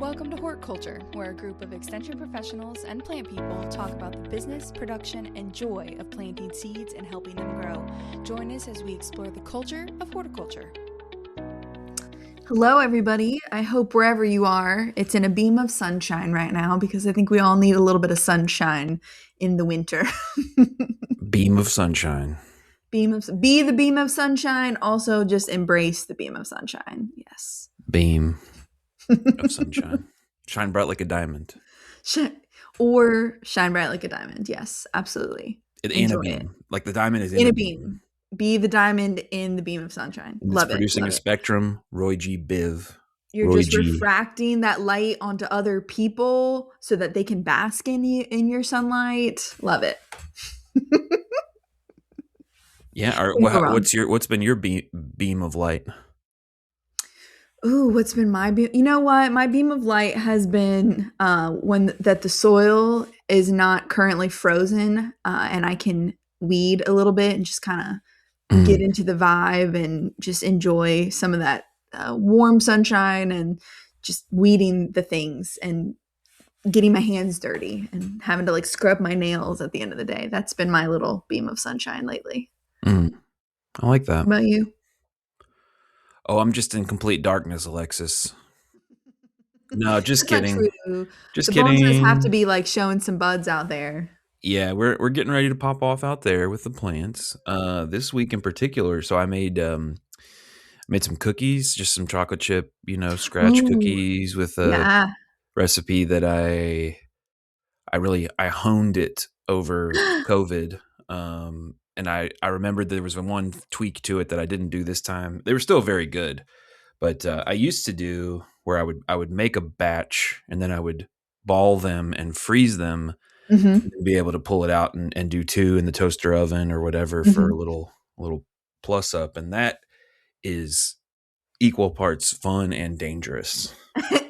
Welcome to Hort Culture, where a group of extension professionals and plant people talk about the business, production, and joy of planting seeds and helping them grow. Join us as we explore the culture of horticulture. Hello, everybody. I hope wherever you are, it's in a beam of sunshine right now, because I think we all need a little bit of sunshine in the winter. Beam of sunshine. Be the beam of sunshine. Also, just embrace the beam of sunshine. Yes. Beam of sunshine. Shine bright like a diamond. Or shine bright like a diamond. Yes, absolutely. In a beam. Like the diamond is in a beam. Be the diamond in the beam of sunshine. And Love it's producing a spectrum. Roy G. Biv. You're Roy just refracting that light onto other people so that they can bask in your sunlight. Love it. Yeah. What's been your beam of light? Ooh, what's been my beam? You know what? My beam of light has been that the soil is not currently frozen, and I can weed a little bit and just kind of get into the vibe and just enjoy some of that warm sunshine and just weeding the things and getting my hands dirty and having to like scrub my nails at the end of the day. That's been my little beam of sunshine lately. I like that. What about you? Oh, I'm just in complete darkness, Alexis. No, just kidding. Just kidding. The bones have to be like showing some buds out there. Yeah, we're getting ready to pop off out there with the plants. This week in particular, so I made some cookies, just some chocolate chip, scratch cookies with a recipe that I honed it over COVID. And I remembered there was one tweak to it that I didn't do this time. They were still very good, but I used to do where I would make a batch and then I would ball them and freeze them. And be able to pull it out and do two in the toaster oven or whatever for a little plus up. And that is equal parts fun and dangerous.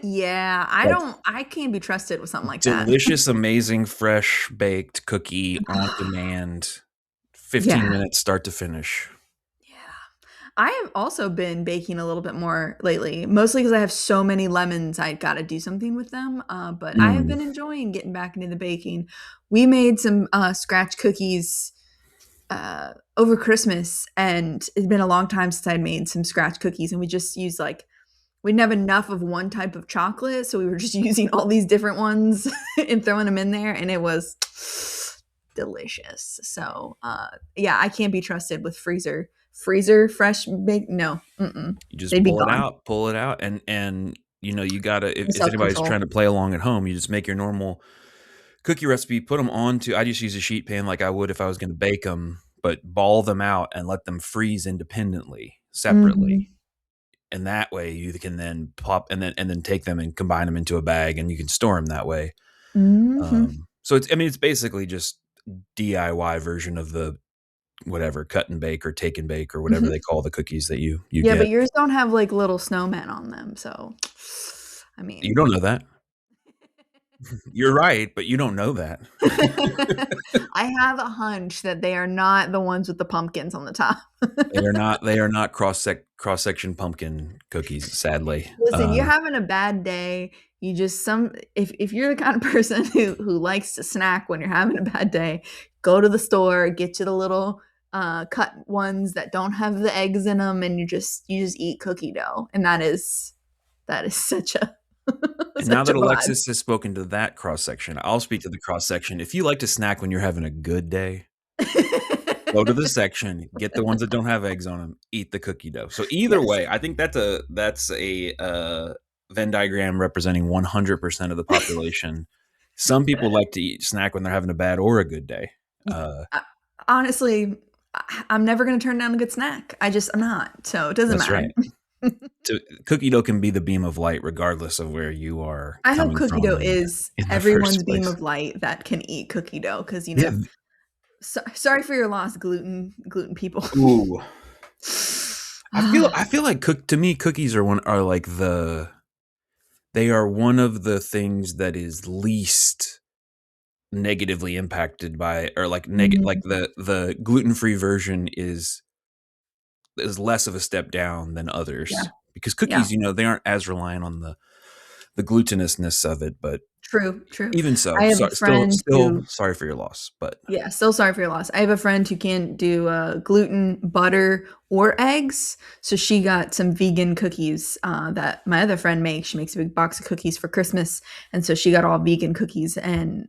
Yeah, I can't be trusted with something like that. Delicious, amazing, fresh baked cookie on demand, 15 minutes start to finish. I have also been baking a little bit more lately, mostly because I have so many lemons. I got to do something with them. But I have been enjoying getting back into the baking. We made some scratch cookies over Christmas, and it's been a long time since I'd made some scratch cookies. And we just used we didn't have enough of one type of chocolate, so we were just using all these different ones and throwing them in there, and it was delicious. So I can't be trusted with freezer fresh baked. No. You just pull it out and you gotta, if anybody's trying to play along at home, you just make your normal cookie recipe, put them onto, I just use a sheet pan like I would if I was going to bake them, but ball them out and let them freeze independently, separately. And that way you can then pop and then take them and combine them into a bag and you can store them that way. So it's basically just DIY version of the whatever cut and bake or take and bake or whatever they call the cookies that you get. But yours don't have like little snowmen on them, so I mean, you don't know that. You're right, but you don't know that. I have a hunch that they are not the ones with the pumpkins on the top. They are not cross section pumpkin cookies, sadly. Listen, you're having a bad day. You just if you're the kind of person who likes to snack when you're having a bad day, go to the store, get you the little cut ones that don't have the eggs in them, and you just eat cookie dough, and that is such a and now that Alexis has spoken to that cross section, I'll speak to the cross section. If you like to snack when you're having a good day, go to the section, get the ones that don't have eggs on them, eat the cookie dough. So either way, I think that's a Venn diagram representing 100% of the population. Some people like to snack when they're having a bad or a good day. Honestly, I'm never going to turn down a good snack. I'm not. So it doesn't matter. Right. So cookie dough can be the beam of light regardless of where you are. I hope cookie dough is everyone's beam of light that can eat cookie dough, because sorry for your loss, gluten people. Ooh. I feel like to me cookies are one of the things that is least negatively impacted by, or like like the gluten-free version is less of a step down than others, because cookies, they aren't as reliant on the glutinousness of it, but True, true. even so, I have a so friend still who sorry for your loss, but yeah, still sorry for your loss. I have a friend who can't do, gluten, butter, or eggs, so she got some vegan cookies, that my other friend makes. She makes a big box of cookies for Christmas, and so she got all vegan cookies, and,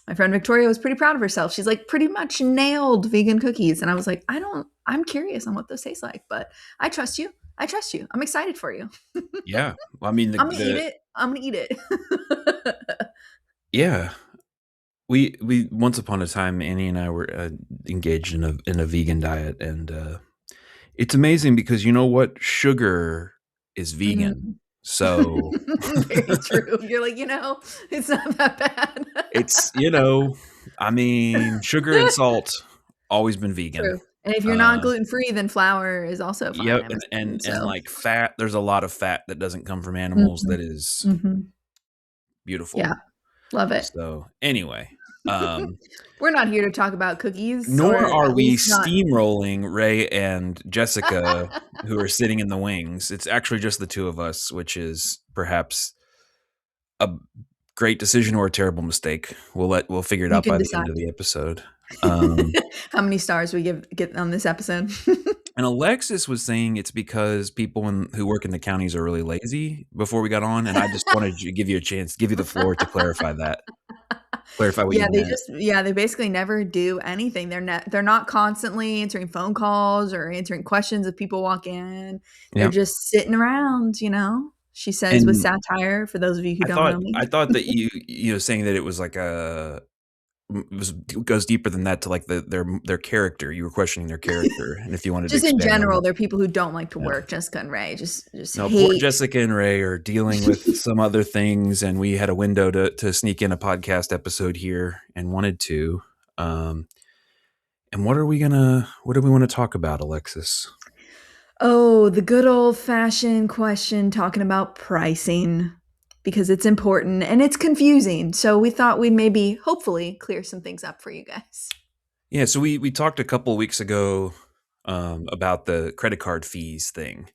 my friend Victoria was pretty proud of herself. She's like, "Pretty much nailed vegan cookies," and I was like, I'm curious on what those taste like, but I trust you. I trust you. I'm excited for you. yeah, I mean, Imma eat it. Imma eat it. yeah. We once upon a time, Annie and I were, engaged in a vegan diet, and, it's amazing because you know what? Sugar is vegan. Mm. So, Very true. You're like, it's not that bad. it's I mean, sugar and salt, always been vegan. True. And if you're not Uh, gluten free, then flour is also fine, yep, I'm and assuming, and, so like, fat there's a lot of fat that doesn't come from animals mhm, that is mhm. beautiful. Yeah, love it. So, anyway, um, We're not here to talk about cookies, or nor are at we least not steamrolling Ray and Jessica, who are sitting in the wings. It's actually just the 2 of us, which is perhaps a great decision or a terrible mistake. We'll figure it you out can by the end decide of the episode. Um, how many stars we get on this episode. and Alexis was saying it's because people who work in the counties are really lazy before we got on, and I just wanted to give you a chance, give you the floor to clarify that. Clarify what you meant. They basically never do anything. They're not constantly answering phone calls or answering questions if people walk in. They're Yeah. just sitting around, she says with And satire, for those of you who I don't thought know me. I thought that saying that it was like it goes deeper than that to like their character. You were questioning their character, and if you wanted to Just in expand on general, that. they're people who don't like to Yeah. work. Jessica and Ray just No, poor hate. Jessica and Ray are dealing with some other things, and we had a window to sneak in a podcast episode here and wanted to. Um, and what do we want to talk about, Alexis? Oh, the good old-fashioned question talking about pricing, because it's important and it's confusing. So we thought we'd maybe, hopefully, clear some things up for you guys. Yeah, so we talked a couple weeks ago about the credit card fees thing,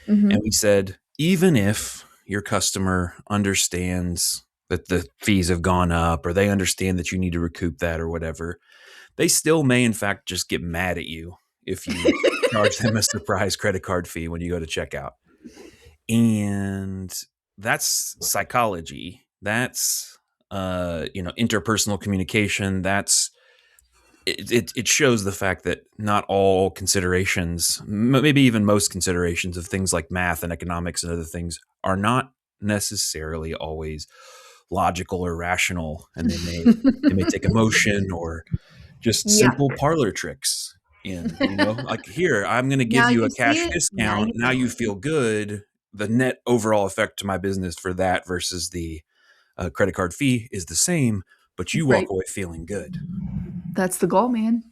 and we Mhm. said even if your customer understands that the fees have gone up, or they understand that you need to recoup that or whatever, they still may in fact just get mad at you if you charge them a surprise credit card fee when you go to checkout. And that's psychology. That's interpersonal communication. That's it shows the fact that not all considerations, maybe even most considerations of things like math and economics and other things, are not necessarily always logical or rational, and they may take emotion or just Yeah. simple parlor tricks in, like, here, I'm going to give Now you you a see cash it, now discount. you Now know you it. feel good. The net overall effect to my business for that versus the credit card fee is the same, but you walk Right. away feeling good. That's the goal, man.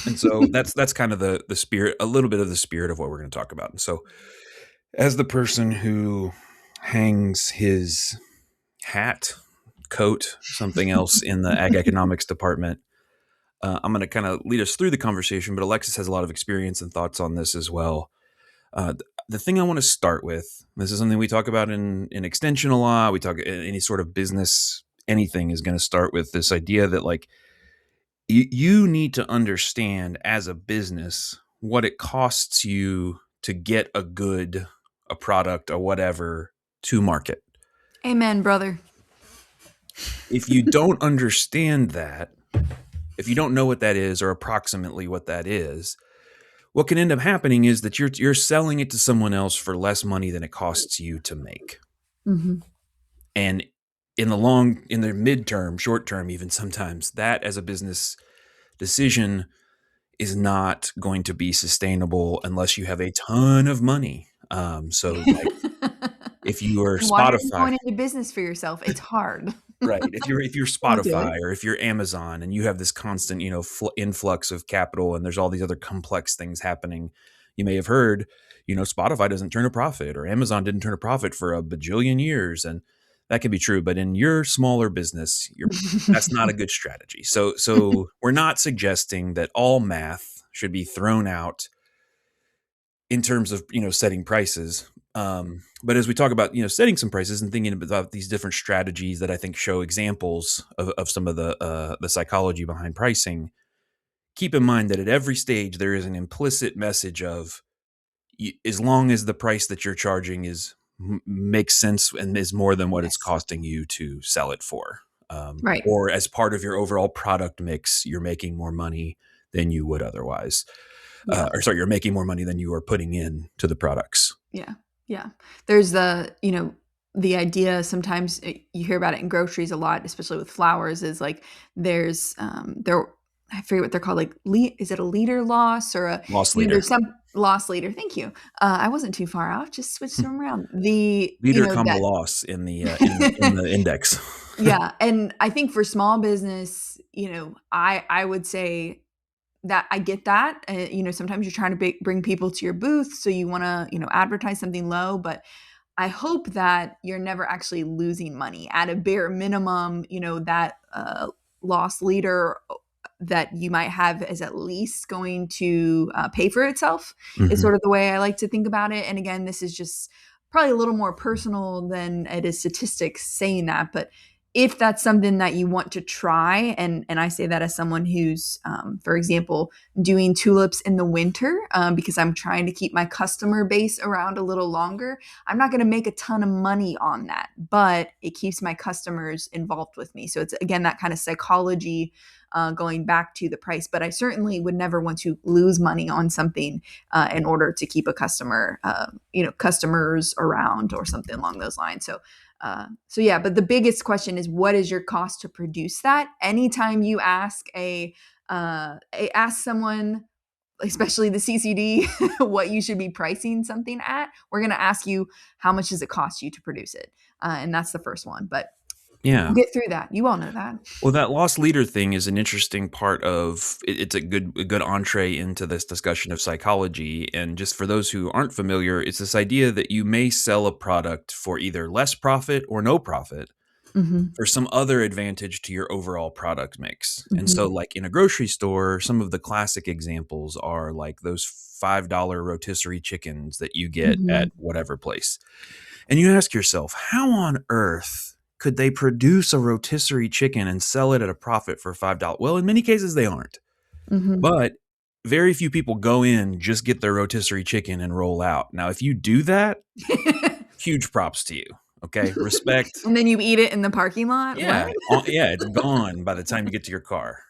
And so that's kind of the spirit, a little bit of the spirit of what we're going to talk about. And so, as the person who hangs his hat, coat, something else in the ag economics department, I'm going to kind of lead us through the conversation. But Alexis has a lot of experience and thoughts on this as well. The thing I want to start with, this is something we talk about in extension a lot. We talk any sort of business, anything is going to start with this idea that, like, you need to understand as a business what it costs you to get a product or whatever to market. Amen, brother. If you don't understand that, if you don't know what that is or approximately what that is, what can end up happening is that you're selling it to someone else for less money than it costs you to make. Mhm. And in the midterm, short term, even sometimes, that as a business decision is not going to be sustainable unless you have a ton of money. So, like, if you are And why are you Spotify, going into business for yourself? It's hard. right? If you're Don't do it. Spotify, or if you're Amazon, and you have this constant, influx of capital, and there's all these other complex things happening, you may have heard, Spotify doesn't turn a profit, or Amazon didn't turn a profit for a bajillion years, and that can be true. But in your smaller business, that's not a good strategy. So we're not suggesting that all math should be thrown out in terms of setting prices. But as we talk about, setting some prices and thinking about these different strategies that I think show examples of some of the psychology behind pricing, keep in mind that at every stage there is an implicit message of, as long as the price that you're charging makes sense and is more than what it's Yes. costing you to sell it for, Right. or as part of your overall product mix, you're making more money than you would otherwise, Yeah. or sorry, you're making more money than you are putting in to the products. Yeah. Yeah. There's the idea sometimes you hear about it in groceries a lot, especially with flowers, is like there's I forget what they're called, like is it a liter loss or Loss leader. there's some loss leader. Thank you. I wasn't too far off, just switched them around. Leader comma That loss in the index. yeah, and I think for small business, I would say that I get that. Sometimes you're trying to bring people to your booth, so you want to, advertise something low, but I hope that you're never actually losing money. At a bare minimum, that loss leader that you might have is at least going to pay for itself, is Mm-hmm. sort of the way I like to think about it. And again, this is just probably a little more personal than it is statistics saying that. But if that's something that you want to try, and I say that as someone who's, for example, doing tulips in the winter, because I'm trying to keep my customer base around a little longer, I'm not going to make a ton of money on that, but it keeps my customers involved with me. So it's, again, that kind of psychology, going back to the price. But I certainly would never want to lose money on something in order to keep a customer, customers around or something along those lines. So yeah, but the biggest question is, what is your cost to produce that? Anytime you ask someone, especially the CCD, what you should be pricing something at, we're going to ask you, how much does it cost you to produce it? And that's the first one, but we'll Yeah. get through that. You all know that. Well, that loss leader thing is an interesting part of it. It's a good entree into this discussion of psychology. And just for those who aren't familiar, it's this idea that you may sell a product for either less profit or no profit Mm-hmm. for some other advantage to your overall product mix. And so, Mm-hmm. like in a grocery store, some of the classic examples are like those $5 rotisserie chickens that you get Mm-hmm. at whatever place. And you ask yourself, how on earth could they produce a rotisserie chicken and sell it at a profit for $5? Well, in many cases, they aren't. Mm-hmm. But very few people go in, just get their rotisserie chicken and roll out. Now, if you do that, huge props to you. Okay. Respect. And then you eat it in the parking lot. Yeah. What? Yeah. It's gone by the time you get to your car.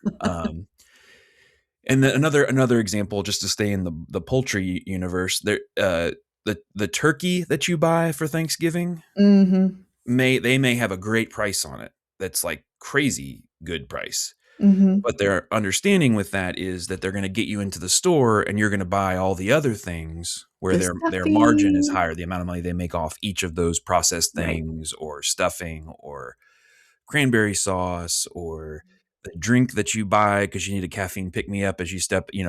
And another example, just to stay in the poultry universe, the turkey that you buy for Thanksgiving, Mm-hmm. they may have a great price on it. That's like crazy good price. Mm-hmm. But their understanding with that is that they're going to get you into the store and you're going to buy all the other things where The their margin is stuffing. higher, the amount of money they make off each of those processed Right. things or stuffing or cranberry sauce or the drink that you buy because you need a caffeine pick me up as you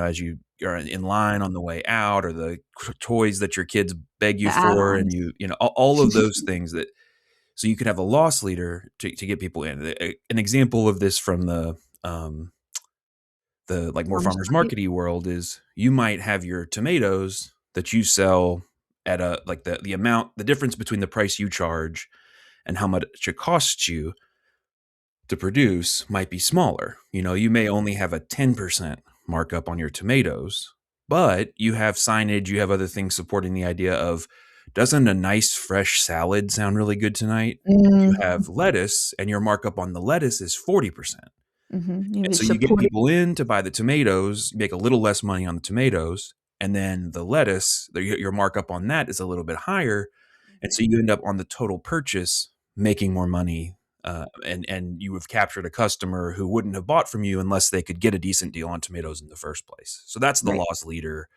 as you are in line on the way out, or the toys that your kids beg you The for, and add-ons. all of those things that, so you could have a loss leader to get people in. An example of this from um, the like more Farmers farmers market. markety world is you might have your tomatoes that you sell at a like the difference between the price you charge and how much it costs you to produce might be smaller. You may only have a 10% markup on your tomatoes, but you have signage, you have other things supporting the idea of, doesn't a nice fresh salad sound really good tonight? You Mm-hmm. have lettuce and your markup on the lettuce is 40%. Mm-hmm. And You're so you get supporting. people in to buy the tomatoes, you make a little less money on the tomatoes, and then the lettuce, your markup on that is a little bit higher. And so you end up on the total purchase making more money, and you have captured a customer who wouldn't have bought from you unless they could get a decent deal on tomatoes in the first place. So that's the Right. loss leader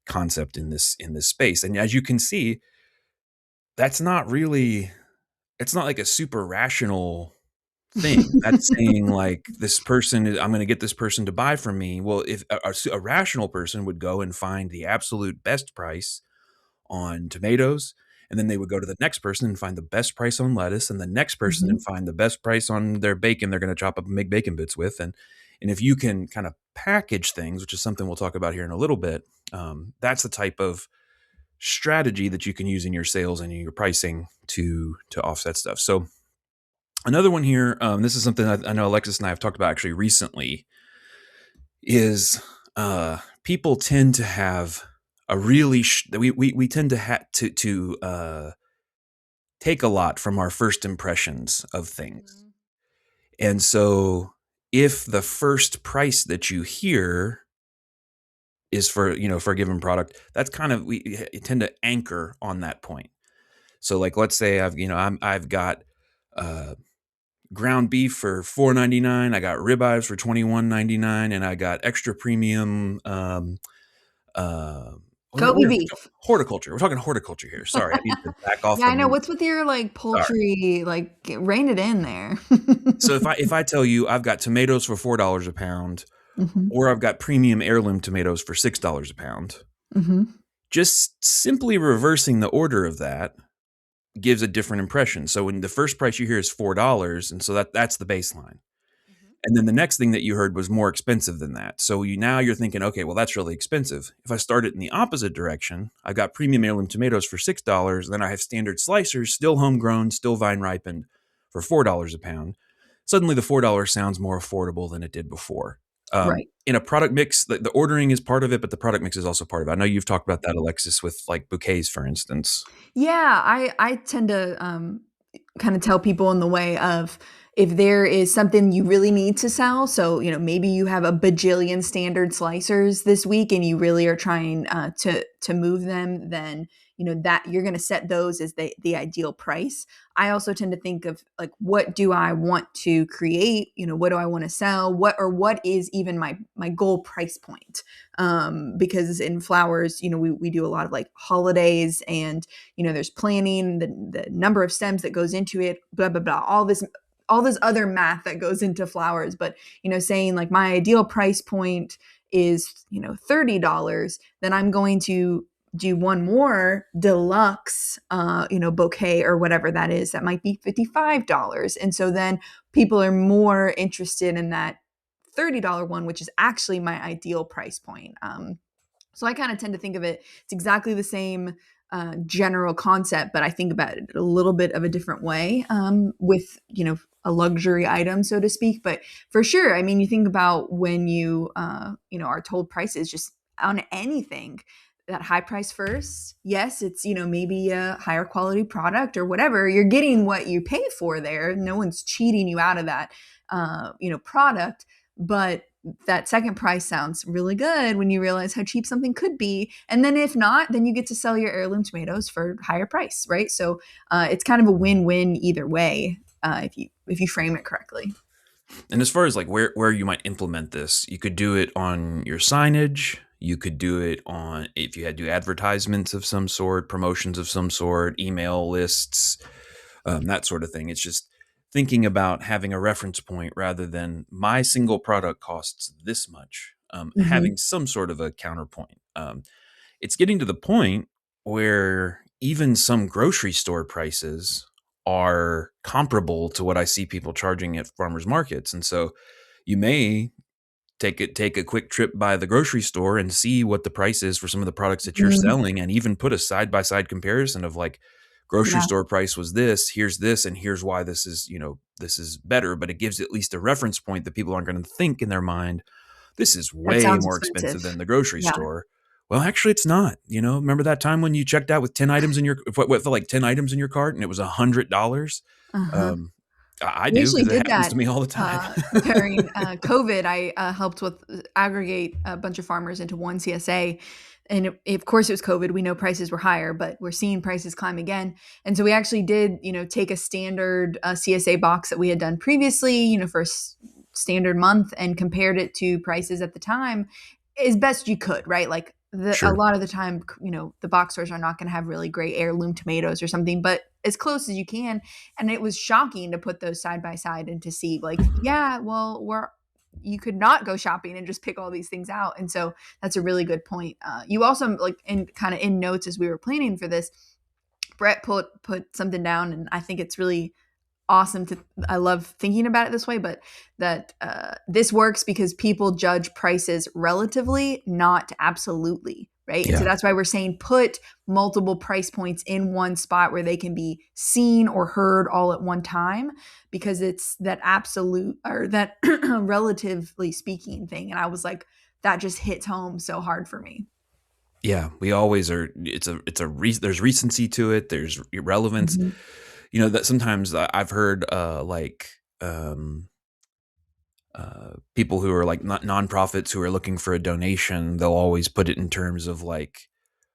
concept in this space. And as you can see, that's not really, it's not like a super rational thing. That's saying like, I'm going to get this person to buy from me. Well, if a rational person would go and find the absolute best price on tomatoes, and then they would go to the next person and find the best price on lettuce, and the next person and Mhm. find the best price on their bacon they're going to chop up and make bacon bits with. And if you can kind of package things, which is something we'll talk about here in a little bit, that's the type of strategy that you can use in your sales and in your pricing to offset stuff. So another one here, this is something I know Alexis and I have talked about actually recently, is people tend to have a really we tend to take a lot from our first impressions of things. And so if the first price that you hear is for, for a given product, that's kind of, we tend to anchor on that point. So like, let's say I've got ground beef for $4.99, I got ribeyes for $21.99, and I got extra premium uh Kobe beef. horticulture. We're talking horticulture here. Sorry, I need to back off Yeah, the I know. meat. What's with your like Sorry. poultry? Like, rein it in there. So if I tell you I've got tomatoes for $4 a pound, Hmm. or I've got premium heirloom tomatoes for $6 a pound, Hmm. just simply reversing the order of that gives a different impression. So when the first price you hear is $4, and so that's the baseline. And then the next thing that you heard was more expensive than that. So now you're thinking, okay, well, that's really expensive. If I start it in the opposite direction, I've got premium heirloom tomatoes for $6. Then I have standard slicers, still homegrown, still vine ripened, for $4 a pound. Suddenly the $4 sounds more affordable than it did before. Right. In a product mix, the ordering is part of it, but the product mix is also part of it. I know you've talked about that, Alexis, with like bouquets, for instance. Yeah, I tend to kind of tell people in the way of, if there is something you really need to sell. So, maybe you have a bajillion standard slicers this week and you really are trying to move them, then that you're going to set those as the ideal price. I also tend to think of like, what do I want to create? What do I want to sell? What is even my goal price point? Because in flowers, we do a lot of like holidays, and there's planning, the number of stems that goes into it, blah blah blah, all this other math that goes into flowers. But saying like, my ideal price point is $30, then I'm going to do one more deluxe bouquet or whatever that is, that might be $55. And so then people are more interested in that $30 one, which is actually my ideal price point. So I kind of tend to think of it, it's exactly the same general concept, but I think about it a little bit of a different way, with, a luxury item, so to speak. But for sure, I mean, you think about when are told prices just on anything, that high price first. Yes, it's, maybe a higher quality product or whatever. You're getting what you pay for there. No one's cheating you out of that, product. But that second price sounds really good when you realize how cheap something could be. And then if not, then you get to sell your heirloom tomatoes for higher price, right? So it's kind of a win-win either way, if you frame it correctly. And as far as like where you might implement this, you could do it on your signage. You could do it on, if you had to do advertisements of some sort, promotions of some sort, email lists, that sort of thing. It's just thinking about having a reference point rather than my single product costs this much. Mm-hmm. Having some sort of a counterpoint. It's getting to the point where even some grocery store prices are comparable to what I see people charging at farmers markets. And so you may take a quick trip by the grocery store and see what the price is for some of the products that you're Mm, selling, and even put a side by side comparison of like, grocery yeah, store price was this, and here's why this is better. But it gives at least a reference point that people aren't going to think in their mind, this is that way sounds more expensive expensive. than the grocery Yeah. store. Well, actually, it's not. Remember that time when you checked out with 10 items in your, what felt like 10 items in your cart, and it was $100? Uh-huh. Um, I We do, actually because it did happens to that me all the time. during COVID. I helped with aggregate a bunch of farmers into one CSA. And of course, it was COVID. We know prices were higher, but we're seeing prices climb again. And so we actually did, take a standard CSA box that we had done previously, for standard month, and compared it to prices at the time as best you could, right? Like, a Sure. lot of the time, the box stores are not going to have really great heirloom tomatoes or something, but as close as you can. And it was shocking to put those side by side and to see like, yeah, well, you could not go shopping and just pick all these things out. And so that's a really good point. You also, like, in kind of in notes as we were planning for this, Brett put something down, and I think it's really awesome to, I love thinking about it this way, but that this works because people judge prices relatively, not absolutely. right? And so Yeah. that's why we're saying put multiple price points in one spot where they can be seen or heard all at one time, because it's that absolute, or that relatively speaking thing. And I was like, that just hits home so hard for me. Yeah, we always are. There's recency to it. There's relevance. Mm-hmm. That sometimes I've heard people who are like not nonprofits who are looking for a donation. They'll always put it in terms of like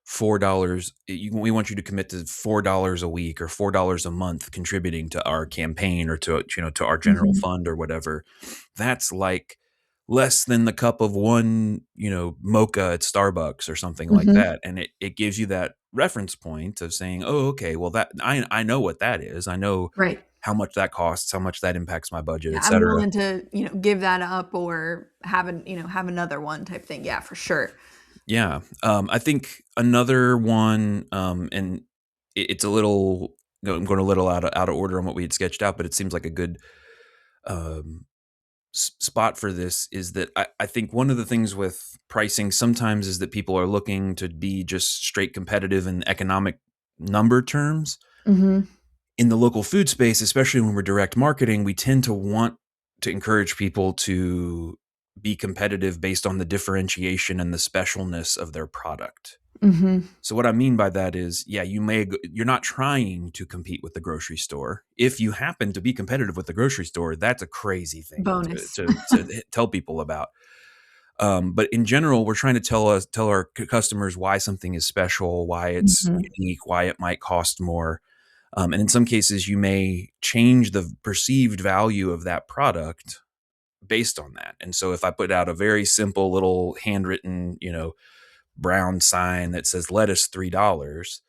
$4. We want you to commit to $4 a week or $4 a month contributing to our campaign or to our general Mm-hmm. fund or whatever. That's like less than the cup of one mocha at Starbucks or something like Mm-hmm. that, and it gives you that reference point of saying, oh, okay, well, that I know what that is. I know Right. how much that costs, how much that impacts my budget, Yeah, I'm etc. willing to, give that up or have another one type thing. Yeah, for sure. Yeah. I think another one, and it's a little, I'm going a little out of order on what we had sketched out, but it seems like a good um, spot for this is that I think one of the things with pricing sometimes is that people are looking to be just straight competitive in economic number terms. Mm-hmm. In the local food space, especially when we're direct marketing, we tend to want to encourage people to be competitive based on the differentiation and the specialness of their product. Mm-hmm. So what I mean by that is, yeah, you're not trying to compete with the grocery store. If you happen to be competitive with the grocery store, that's a crazy thing Bonus. to tell people about. But in general, we're trying to tell our customers why something is special, why it's Mm-hmm. unique, why it might cost more. And in some cases, you may change the perceived value of that product based on that. And so if I put out a very simple little handwritten, brown sign that says lettuce $3,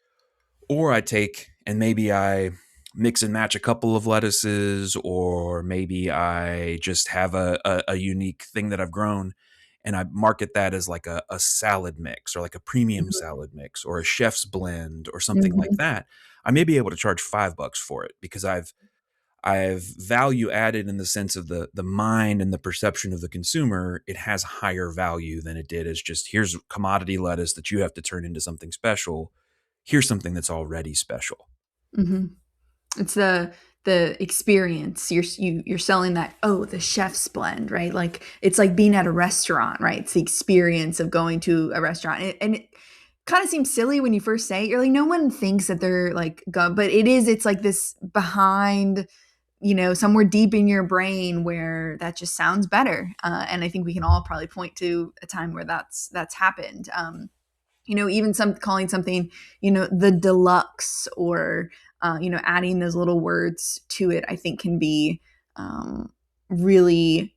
or I take and maybe I mix and match a couple of lettuces, or maybe I just have a unique thing that I've grown and I market that as like a salad mix or like a premium salad mix or a chef's blend or something like Mm-hmm. that. I may be able to charge $5 for it because I've value added in the sense of the mind and the perception of the consumer. It has higher value than it did as just here's commodity lettuce that you have to turn into something special. Here's something that's already special. Mm-hmm. It's the experience. You're selling that, oh, the chef's blend, right? Like it's like being at a restaurant, right? It's the experience of going to a restaurant. And it kind of seems silly when you first say it. You're like, no one thinks that they're like but it's like this behind, somewhere deep in your brain where that just sounds better. And I think we can all probably point to a time where that's happened. Even some calling something, the deluxe, or adding those little words to it, I think can be really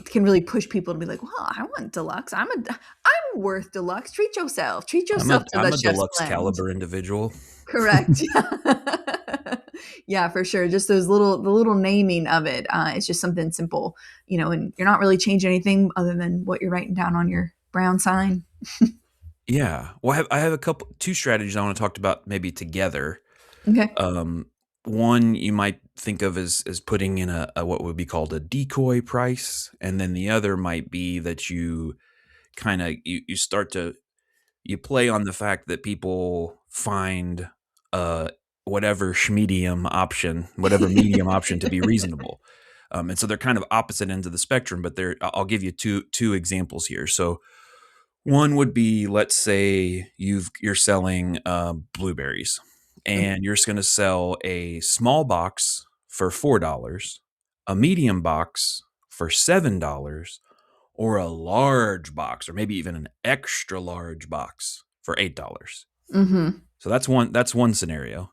can really push people to be like, well, I want deluxe. I'm worth deluxe. Treat yourself. Treat I'm a yourself to I'm the a chef's deluxe blend. caliber individual. Correct. Yeah, for sure. Just the little naming of it. It's just something simple, and you're not really changing anything other than what you're writing down on your brown sign. Yeah. Well, I have two strategies I want to talk about maybe together. Okay. Um, One you might think of as putting in a what would be called a decoy price, and then the other might be that you kind of you start to you play on the fact that people find uh whatever medium option to be reasonable. And so they're kind of opposite ends of the spectrum, but I'll give you two examples here. So one would be, let's say you're selling blueberries, and you're just going to sell a small box for $4, a medium box for $7, or a large box, or maybe even an extra large box for $8. Mm-hmm. So that's one scenario.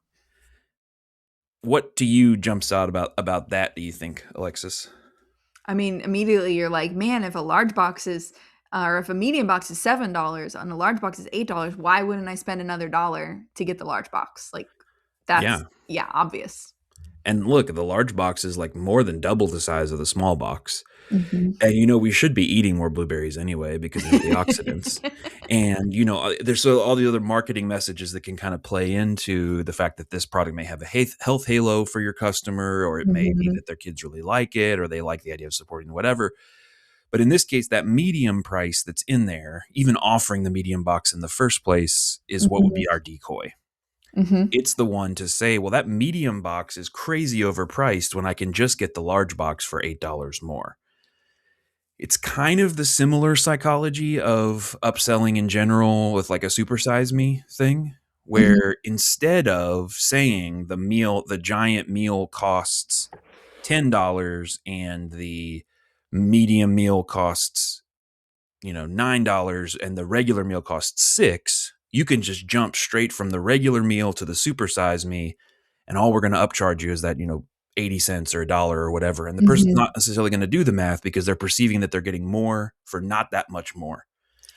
What to you jumps out about that? Do you think, Alexis? I mean, immediately you're like, man, if a large box is, or if a medium box is $7 and a large box is $8, why wouldn't I spend another dollar to get the large box? Like, that's, Yeah. yeah, obvious. And look, the large box is like more than double the size of the small box. Mm-hmm. And we should be eating more blueberries anyway because of antioxidants. And there's all the other marketing messages that can kind of play into the fact that this product may have a health halo for your customer, or it may be Mm-hmm. that their kids really like it, or they like the idea of supporting whatever. But in this case, that medium price that's in there, even offering the medium box in the first place, is what would Mhm. be our decoy. Mhm. It's the one to say, well, that medium box is crazy overpriced when I can just get the large box for $8 more. It's kind of the similar psychology of upselling in general with like a supersize me thing, Mhm. where instead of saying the giant meal costs $10 and the medium meal costs, $9 and the regular meal costs $6, you can just jump straight from the regular meal to the supersize me, and all we're going to upcharge you is that, 80 cents or a dollar or whatever. And the person's Mhm. not necessarily going to do the math because they're perceiving that they're getting more for not that much more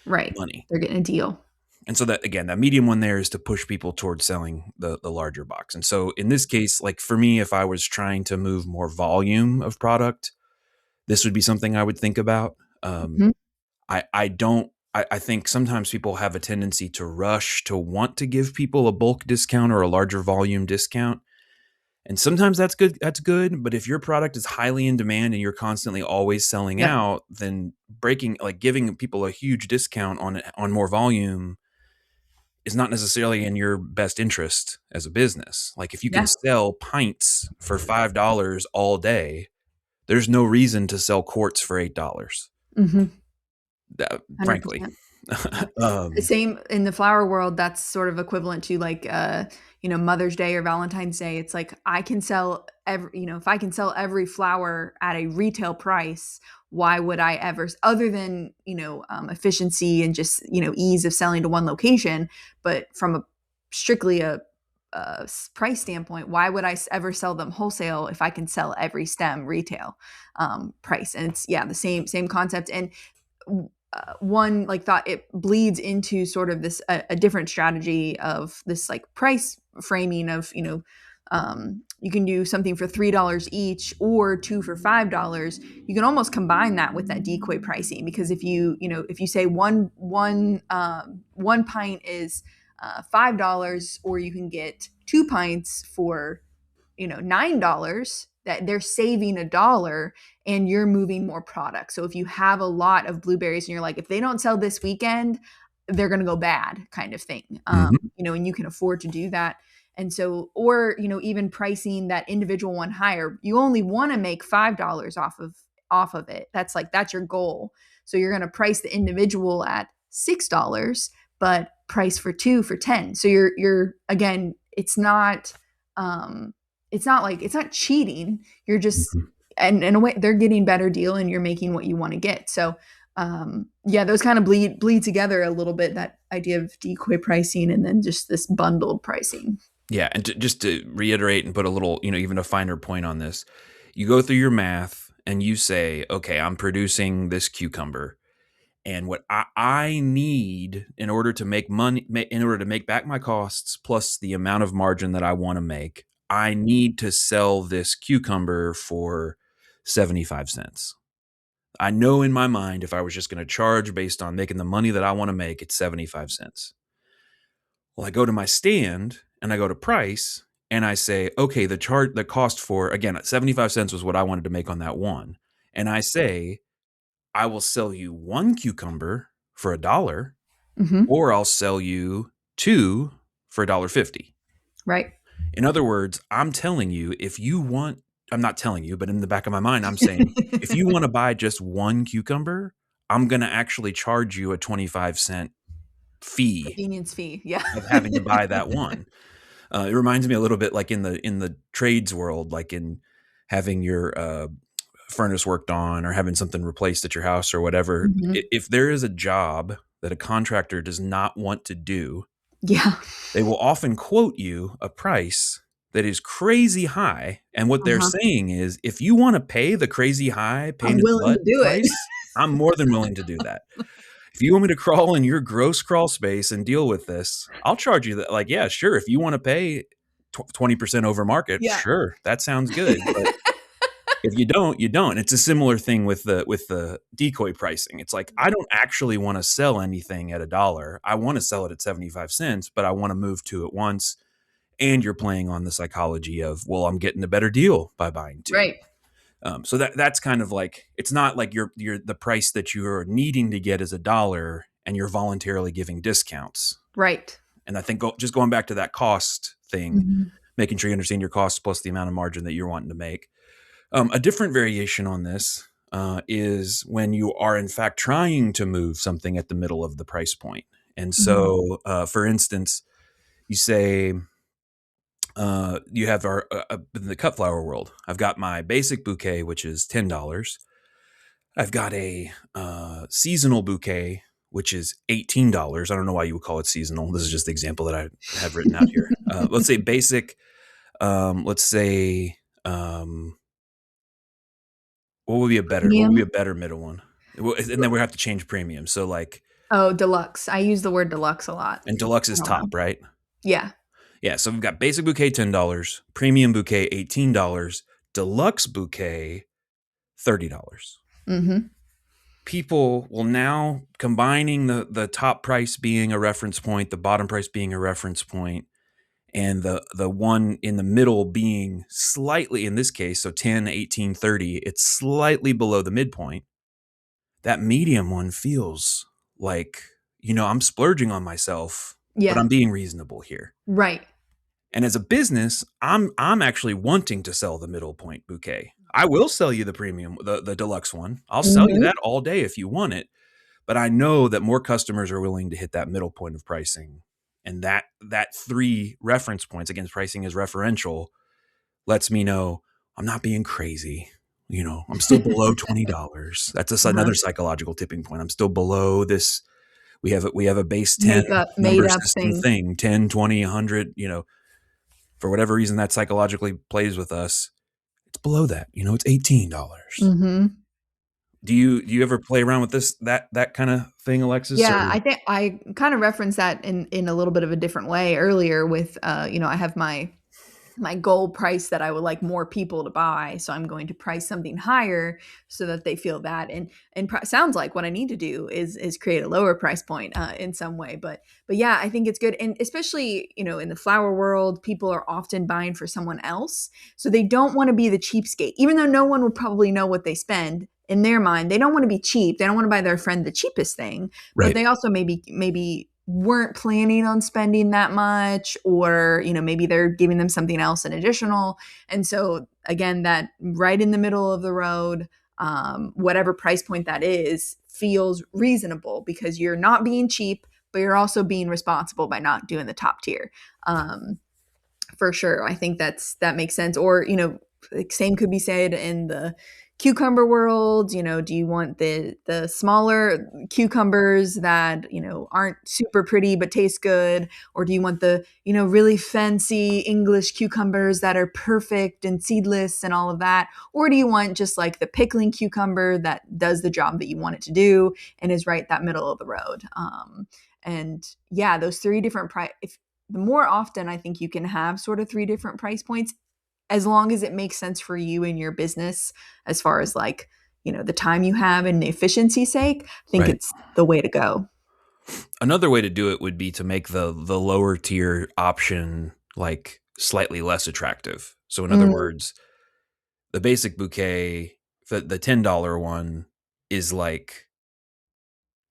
Right. money. They're getting a deal. And so that, again, that medium one there is to push people towards selling the larger box. And so in this case, like for me, if I was trying to move more volume of product, this would be something I would think about. Mhm. I think sometimes people have a tendency to rush to want to give people a bulk discount or a larger volume discount. And sometimes that's good. That's good. But if your product is highly in demand and you're constantly always selling Yep. out, then giving people a huge discount on more volume is not necessarily in your best interest as a business. Like if you can Yeah. sell pints for $5 all day, there's no reason to sell quarts for $8. Mhm. Frankly. 100%. Yeah. um, Same in the flower world, that's sort of equivalent to like Mother's Day or Valentine's Day. It's like I can sell if I can sell every flower at a retail price, why would I ever, other than, efficiency and just, ease of selling to one location, but from a strictly a price standpoint, why would I ever sell them wholesale if I can sell every stem retail price? And it's, yeah, the same concept. And one like thought it bleeds into sort of this a different strategy of this like price framing of you can do something for $3 each or two for $5. You can almost combine that with that decoy pricing, because if you say one pint is $5, or you can get two pints for $9, that they're saving a dollar and you're moving more product. So if you have a lot of blueberries and you're like, if they don't sell this weekend, they're going to go bad, kind of thing. mhm. And you can afford to do that. And so, or, even pricing that individual one higher, you only want to make $5 off of it. That's your goal. So you're going to price the individual at $6, but price for two for 10. So you're again, um it's not cheating. You're just, Mhm. and in a way they're getting better deal and you're making what you want to get. So yeah, those kind of bleed together a little bit, that idea of decoy pricing and then just this bundled pricing. Yeah, and just to reiterate and put a little, even a finer point on this, you go through your math and you say, okay, I'm producing this cucumber, and what I need in order to make money, in order to make back my costs plus the amount of margin that I want to make, I need to sell this cucumber for 75 cents. I know in my mind if I was just going to charge based on making the money that I want to make, it's 75 cents. Well, I go to my stand and I go to price and I say, okay, the cost for, again, 75 cents was what I wanted to make on that one. And I say, I will sell you one cucumber for a dollar, Mm-hmm. or I'll sell you two for $1.50. Right. In other words, I'm telling you, I'm not telling you, but in the back of my mind, I'm saying, if you want to buy just one cucumber, I'm going to actually charge you a 25-cent fee Convenience fee. Yeah. of having to buy that one. It reminds me a little bit like in the trades world, like in having your furnace worked on or having something replaced at your house or whatever. Hmm. If there is a job that a contractor does not want to do, Yeah. they will often quote you a price that is crazy high. And what they're Uh-huh. saying is, if you want to pay the crazy high pain I'm in the willing butt to do it. price, I'm more than willing to do that. If you want me to crawl in your gross crawl space and deal with this, I'll charge you that. Like, yeah, sure. If you want to pay 20% over market, Yeah. sure, that sounds good. But if you don't, you don't. It's a similar thing with the decoy pricing. It's like, I don't actually want to sell anything at a dollar. I want to sell it at 75 cents, but I want to move two at once. And you're playing on the psychology of, well, I'm getting a better deal by buying two. Right. So that's kind of like, it's not like you're the price that you're needing to get is $1 and you're voluntarily giving discounts. Right. And I think just going back to that cost thing, Mhm. making sure you understand your costs plus the amount of margin that you're wanting to make. A different variation on this is when you are in fact trying to move something at the middle of the price point. And Mhm. so, for instance, you say, you have in the cut flower world, I've got my basic bouquet, which is $10. I've got a seasonal bouquet, which is $18. I don't know why you would call it seasonal. This is just the example that I have written out here. Let's say basic. Let's say, what would be a Premium? better middle one? And then we have to change premium. So like, Oh, deluxe. I use the word deluxe a lot. and deluxe I is don't know. top, right? Yeah. Yeah. So we've got basic bouquet $10, premium bouquet $18, deluxe bouquet $30. Mhm. People will now, combining the top price being a reference point, the bottom price being a reference point, and the one in the middle being slightly, in this case, so 10, 18, 30, it's slightly below the midpoint. That medium one feels like, I'm splurging on myself, but Yeah. I'm being reasonable here. Right. And as a business, I'm actually wanting to sell the middle point bouquet. I will sell you the premium, the deluxe one. I'll sell you Mhm. that all day if you want it. But I know that more customers are willing to hit that middle point of pricing. And that 3 reference points, against pricing is referential, lets me know I'm not being crazy. I'm still below $20. That's Uh-huh. another psychological tipping point. I'm still below this. We have a base 10 Made number up system thing. thing, 10, 20, 100, for whatever reason that psychologically plays with us. It's below that. It's $18. Mhm. Do you ever play around with that kind of thing, Alexis? Or Yeah, I think I kind of referenced that in a little bit of a different way earlier with, I have my goal price that I would like more people to buy. So I'm going to price something higher so that they feel that. And sounds like what I need to do is create a lower price point in some way. But yeah, I think it's good, and especially in the flower world, people are often buying for someone else, so they don't want to be the cheapskate, even though no one will probably know what they spend. In their mind, they don't want to be cheap. They don't want to buy their friend the cheapest thing, but right, they also maybe weren't planning on spending that much, or maybe they're giving them something else an additional. And so again, that right in the middle of the road, whatever price point that is, feels reasonable because you're not being cheap, but you're also being responsible by not doing the top tier. For sure, I think that makes sense. Or same could be said in the cucumber world. Do you want the smaller cucumbers that aren't super pretty but taste good, or do you want the really fancy English cucumbers that are perfect and seedless and all of that, or do you want just like the pickling cucumber that does the job that you want it to do and is right that middle of the road? And yeah, those three different price, the more often I think you can have sort of three different price points, as long as it makes sense for you and your business, as far as like, the time you have and the efficiency sake, I think right. it's the way to go. Another way to do it would be to make the lower tier option like slightly less attractive. So in other Mm, words, the basic bouquet, the $10 one, is like,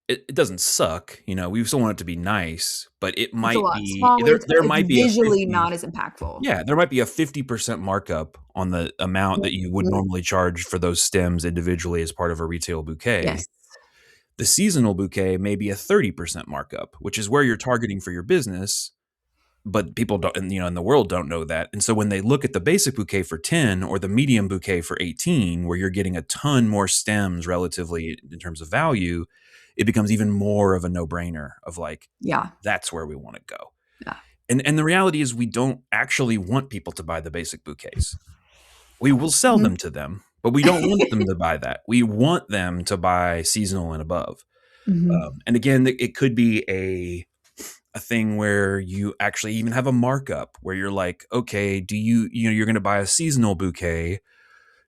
it doesn't suck. We still want it to be nice, but it it's a might lot be smaller. there. It's, There it's might be a visually 50. not as impactful. Yeah, there might be a 50% markup on the amount that you would Mhm. normally charge for those stems individually as part of a retail bouquet. Yes. The seasonal bouquet may be a 30% markup, which is where you're targeting for your business, but people don't, in the world don't know that. And so when they look at the basic bouquet for 10 or the medium bouquet for 18, where you're getting a ton more stems relatively in terms of value, it becomes even more of a no-brainer of like, Yeah. that's where we want to go. Yeah. And the reality is we don't actually want people to buy the basic bouquets. We will sell Mhm. them to them, but we don't want them to buy that. We want them to buy seasonal and above. Mhm. And again, it could be a thing where you actually even have a markup where you're like, okay, you're going to buy a seasonal bouquet.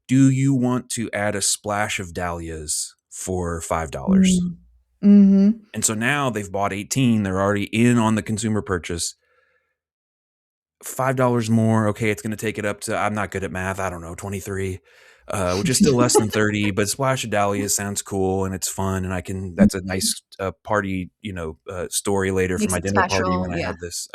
Do you want to add a splash of dahlias for $5? Mm. Mhm. And so now they've bought 18. They're already in on the consumer purchase. $5 more. Okay, it's going to take it up to, I'm not good at math, I don't know, 23, which is still less than 30, but splash of dahlias sounds cool and it's fun. And that's a nice party, story later for Makes my it dinner party special. when I Yeah. have this.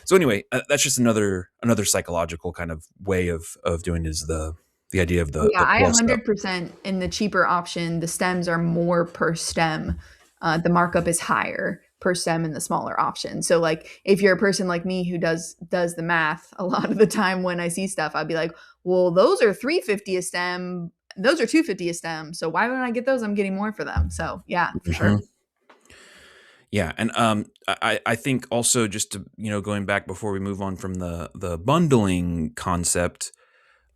So anyway, that's just another psychological kind of way of doing, is the idea of Oh, yeah, the I plus up. 100% in the cheaper option, the stems are more per stem. The markup is higher per stem in the smaller option. So like if you're a person like me who does the math, a lot of the time when I see stuff, I'd be like, "Well, those are 350 a stem. Those are 250 a stem. So why would I get those? I'm getting more for them." So, yeah, for Mhm. sure. Yeah, and I think also, just to, going back before we move on from the bundling concept,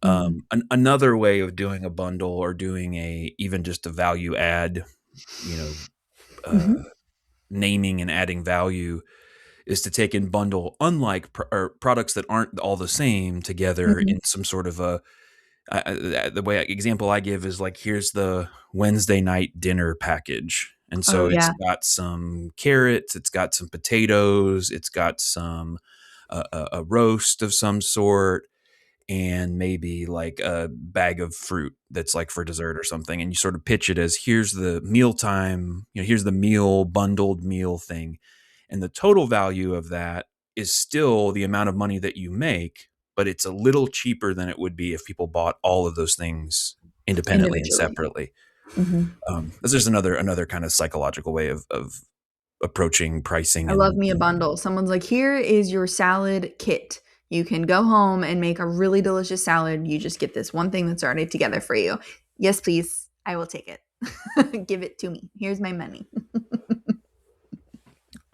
Mhm. another way of doing a bundle, or doing a even just a value add, you know, uh, Mhm. naming and adding value, is to take and bundle unlike or products that aren't all the same together Mhm. in some sort of a, the way example I give is like, here's the Wednesday night dinner package. And Oh, so it's yeah. got some carrots, it's got some potatoes, it's got some a roast of some sort, and maybe like a bag of fruit that's like for dessert or something. And you sort of pitch it as, here's the mealtime, here's the meal, bundled meal thing. And the total value of that is still the amount of money that you make, but it's a little cheaper than it would be if people bought all of those things independently and Individually. separately. Mhm. That's just another kind of psychological way of approaching pricing I love and, me a bundle. Someone's like, "Here is your salad kit. You can go home and make a really delicious salad. You just get this one thing that's already together for you." Yes, please. I will take it. Give it to me. Here's my money.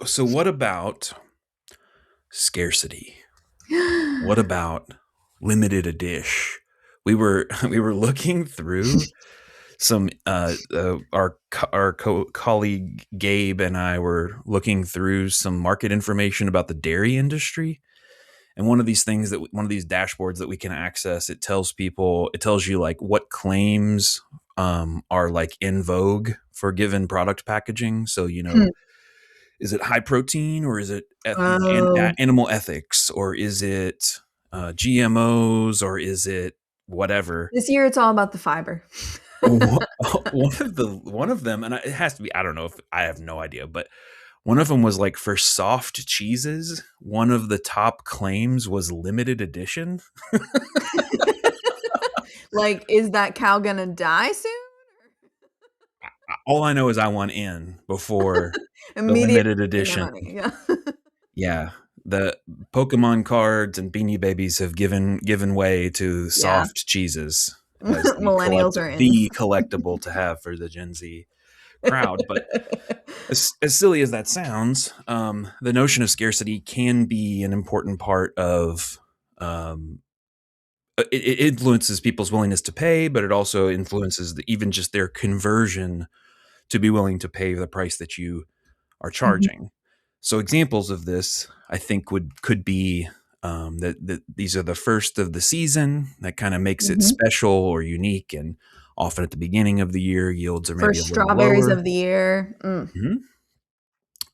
so what about scarcity? What about limited a dish? We were looking through some, our colleague Gabe and I were looking through some market information about the dairy industry. And one of these things, one of these dashboards that we can access, it tells you like what claims are like in vogue for given product packaging. So, is it high protein, or is it Oh, animal ethics, or is it GMOs, or is it whatever? this year it's all about the fiber. Wha- one of them, and it has to be, I don't know, if I have no idea, but one of them was like, for soft cheeses, one of the top claims was limited edition. Like, is that cow gonna die soon? All I know is I want in before the Immediately limited taking my edition. money. Yeah. Yeah, the Pokemon cards and Beanie Babies have given way to Yeah. soft cheeses as Millennials are in. the collectible to have for the Gen Z crowd. But as silly as that sounds, the notion of scarcity can be an important part of, um, it influences people's willingness to pay, but it also influences even just their conversion to be willing to pay the price that you are Mhm. charging. So examples of this, I think, could be, that these are the first of the season. That kind of makes it Mhm. special or unique, and often at the beginning of the year, yields are maybe a First little strawberries lower. of the year. Mm.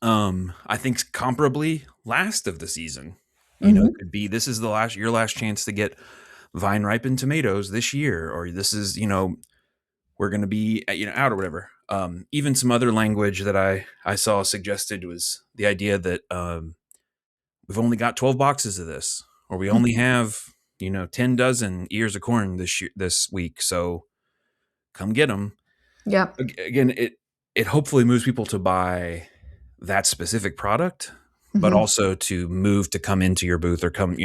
Mhm. I think comparably last of the season. It Mhm. could be, this is your last chance to get vine ripened tomatoes this year, or this is, we're going to be, out or whatever. Even some other language that I saw suggested was the idea that, we've only got 12 boxes of this, or we only have 10 dozen ears of corn this week, so come get them. Yep. Again, it hopefully moves people to buy that specific product, but Mhm. also to move to come into your booth, or come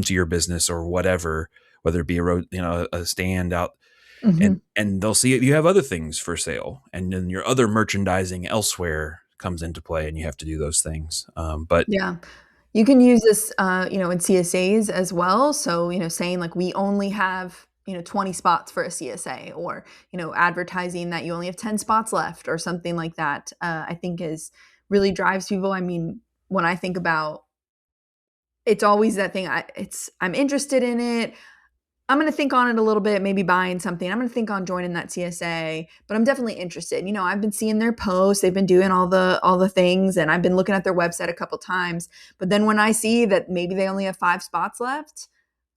to your business or whatever, whether it be a stand out, Mhm. and they'll see it, you have other things for sale, and then your other merchandising elsewhere comes into play, and you have to do those things. But Yeah. You can use this, in CSAs as well. So, saying like we only have, 20 spots for a CSA, or, advertising that you only have 10 spots left or something like that, I think is really drives people. I mean, when I think about it's always that thing I'm interested in it. I'm going to think on it a little bit, maybe buying something. I'm going to think on joining that CSA, but I'm definitely interested. I've been seeing their posts. They've been doing all the things, and I've been looking at their website a couple times. But then when I see that maybe they only have 5 spots left,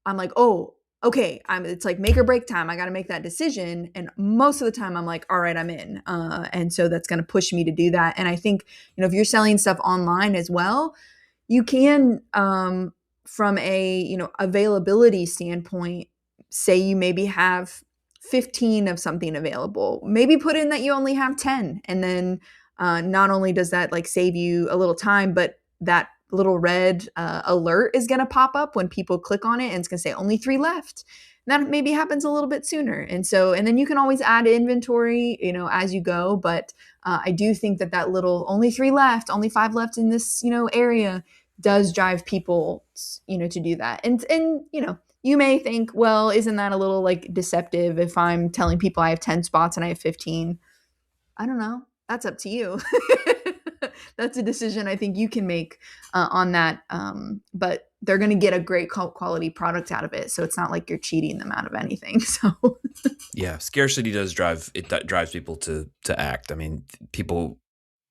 I'm like, oh, okay. It's like make or break time. I got to make that decision. And most of the time, I'm like, all right, I'm in. And so that's going to push me to do that. And I think, if you're selling stuff online as well, you can, from a availability standpoint, say you maybe have 15 of something available, maybe put in that you only have 10, and then not only does that like save you a little time, but that little red alert is going to pop up when people click on it, and it's going to say only 3 left. And that maybe happens a little bit sooner, and then you can always add inventory as you go. But I do think that little only 3 left, only 5 left in this area does drive people to do that. And you may think, well, isn't that a little like deceptive if I'm telling people I have 10 spots and I have 15? I don't know. That's up to you. That's a decision I think you can make on that. But they're going to get a great quality product out of it. So it's not like you're cheating them out of anything. So Yeah, scarcity does drive drives people to act. I mean, people,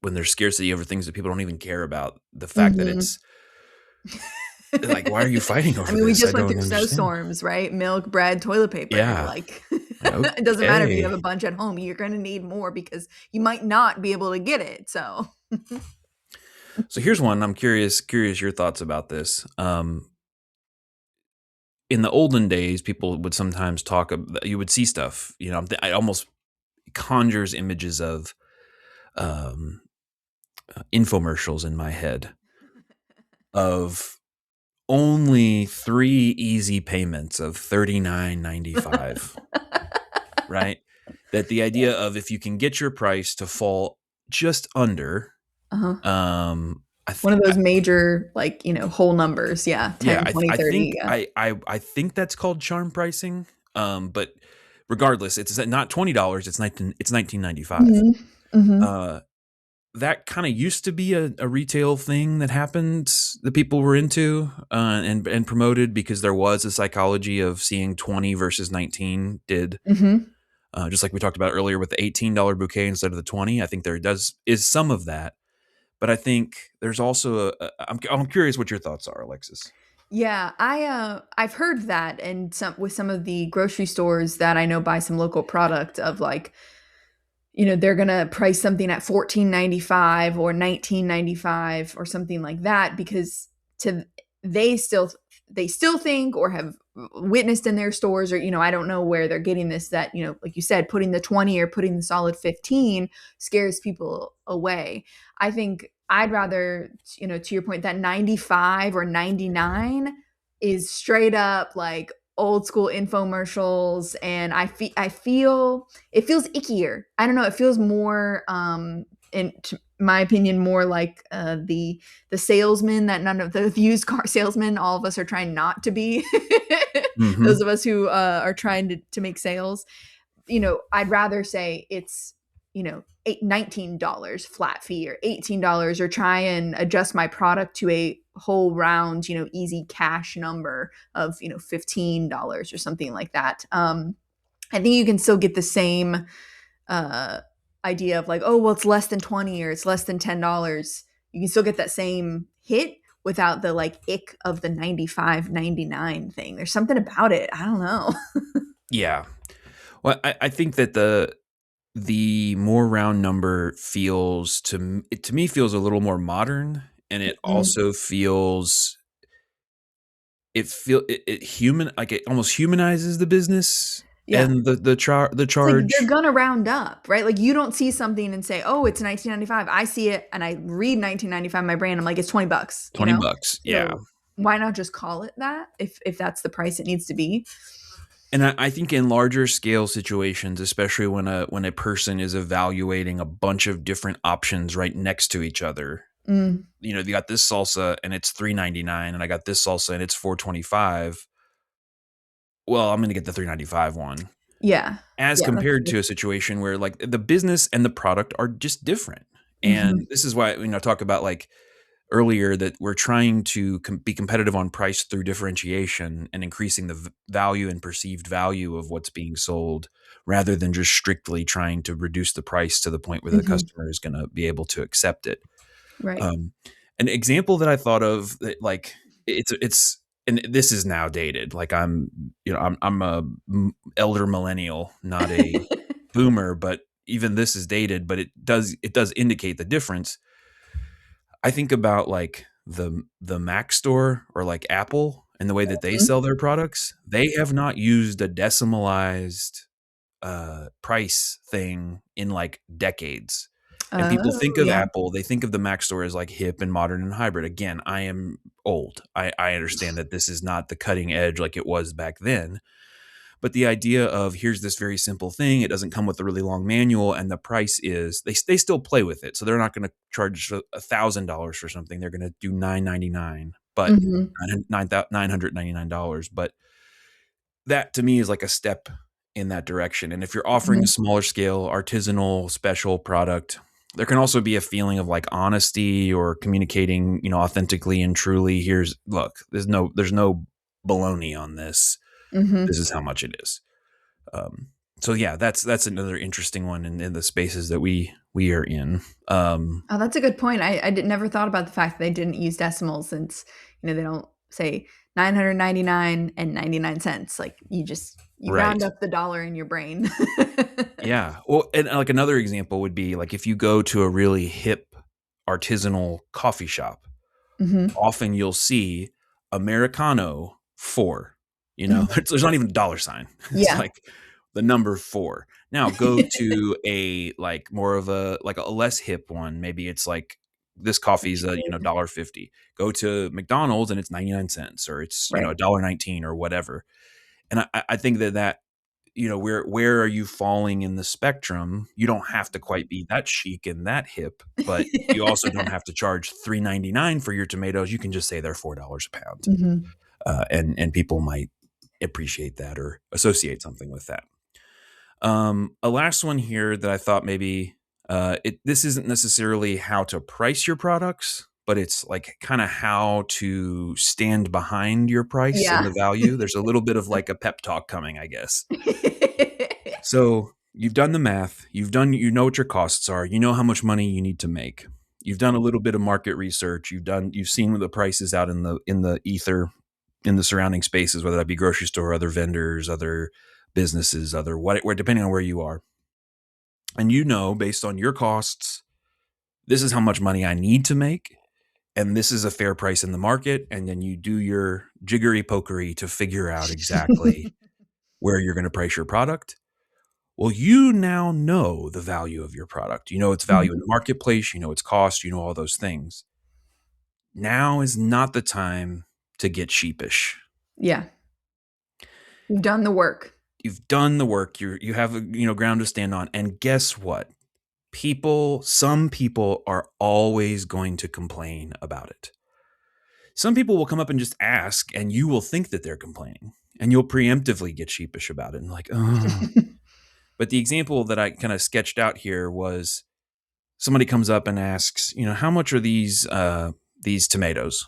when there's scarcity over things that people don't even care about, the fact that Mhm. it's like, why are you fighting I over mean, we this? I just went don't through understand. snowstorms, right? Milk, bread, toilet paper. Yeah. Like, it doesn't matter if you have Okay. a bunch at home, you're going to need more because you might not be able to get it. So, So here's one. I'm curious your thoughts about this. In the olden days, people would sometimes you would see stuff, I almost conjures images of um, infomercials in my head of only 3 easy payments of $39.95, right? That the idea of if you can get your price to fall just under, uh-huh. I One of think, those major, like, whole numbers. Yeah. yeah, 10, 20, I 30. think Yeah. I think that's called charm pricing. But regardless, it's not $20. It's 19.95. Hmm. Hmm. Uh, that kind of used to be a retail thing that happened that people were into and promoted because there was a psychology of seeing 20 versus 19 did. Hmm. Just like we talked about earlier with the $18 bouquet instead of the 20. I think there is some of that, but I think there's also I'm curious what your thoughts are, Alexis. Yeah, I've heard that, and some of the grocery stores that I know buy some local product of, like, they're gonna price something at 14.95 or 19.95 or something like that, because to they still they still think, or have witnessed in their stores, or I don't know where they're getting this, that like you said, putting the 20 or putting the solid 15 scares people away. I think I'd rather, to your point, that 95 or 99 is straight up like old school infomercials, and I feel it feels ickier. I don't know. It feels more, in my opinion, more like the salesman that none of the used car salesmen, all of us are trying not to be. Those Mm-hmm. of us who are trying to make sales. I'd rather say it's, $19 flat fee, or $18, or try and adjust my product to a whole round, easy cash number of, $15 or something like that. I think you can still get the same uh, idea of like, oh, well, it's less than 20 or it's less than $10. You can still get that same hit without the like ick of the 95.99 thing. There's something about it. I don't know. Yeah. Well, I think that the more round number feels to me feels a little more modern, and it Mm, also feels it human, like it almost humanizes the business yeah. and the It's like they're charge. gonna round up, right? Like, you don't see something and say, "Oh, it's 19.95." I see it and I read 19.95 in my brain. I'm like, it's $20, 20 bucks. Yeah. So why not just call it that if that's the price it needs to be? And I think in larger scale situations, especially when a person is evaluating a bunch of different options right next to each other, Mm, you got this salsa and it's $3.99, and I got this salsa and it's $4.25. Well, I'm going to get the $3.95 one, yeah. as Yeah, that's compared to a situation where like the business and the product are just different. mhm. And this is why, talk about like earlier that we're trying to be competitive on price through differentiation and increasing the value and perceived value of what's being sold rather than just strictly trying to reduce the price to the point where the Mhm. customer is going to be able to accept it. Right. Um, an example that I thought of that like it's and this is now dated. Like I'm a elder millennial, not a boomer, but even this is dated, but it does indicate the difference. I think about like the Mac store or like Apple and the way that they Mhm. sell their products. They have not used a decimalized price thing in like decades. And people Oh, think of yeah. Apple, they think of the Mac store as like hip and modern and hybrid. Again, I am old. I understand that this is not the cutting edge like it was back then. But the idea of here's this very simple thing, it doesn't come with a really long manual, and the price is they still play with it. So they're not going to charge $1,000 for something. They're going to do $999, but Mhm. $999. But that to me is like a step in that direction. And if you're offering a Mhm. smaller scale, artisanal, special product, there can also be a feeling of like honesty or communicating, authentically and truly. Here's look, there's no baloney on this. This Mhm. is how much it is. Um, so yeah, that's another interesting one in the spaces that we are in. Oh, that's a good point. I did never thought about the fact that they didn't use decimals since, they don't say 999 and 99 cents. Like, you round Right. up the dollar in your brain. Yeah. Well, and like another example would be like if you go to a really hip artisanal coffee shop, Mhm. often you'll see Americano 4. Mhm. There's not even a dollar sign. It's Yeah. like the number 4. Now go to a like more of a like a less hip one. Maybe it's like this coffee's a dollar 50. Go to McDonald's and it's 99 cents or it's Right. a dollar 19 or whatever. And I think that where are you falling in the spectrum? You don't have to quite be that chic and that hip, but you also don't have to charge $3.99 for your tomatoes. You can just say they're $4 a pound, Mhm. and people might appreciate that or associate something with that. A last one here that I thought maybe this isn't necessarily how to price your products, but it's like kind of how to stand behind your price and Yeah. the value. There's a little bit of like a pep talk coming, I guess. So you've done the math, you know what your costs are, you know how much money you need to make. You've done a little bit of market research, you've seen the prices out in the ether, in the surrounding spaces, whether that be grocery store, other vendors, other businesses, other where depending on where you are. And based on your costs, this is how much money I need to make, and this is a fair price in the market. And then you do your jiggery pokery to figure out exactly where you're going to price your product. Well, you now know the value of your product. You know its value in Mhm. the marketplace, you know its cost, you know all those things. Now is not the time to get sheepish. Yeah. You've done the work. You've done the work. You have ground to stand on. And guess what? Some people are always going to complain about it. Some people will come up and just ask, and you will think that they're complaining, and you'll preemptively get sheepish about it and like, oh. But the example that I kind of sketched out here was somebody comes up and asks, how much are these tomatoes?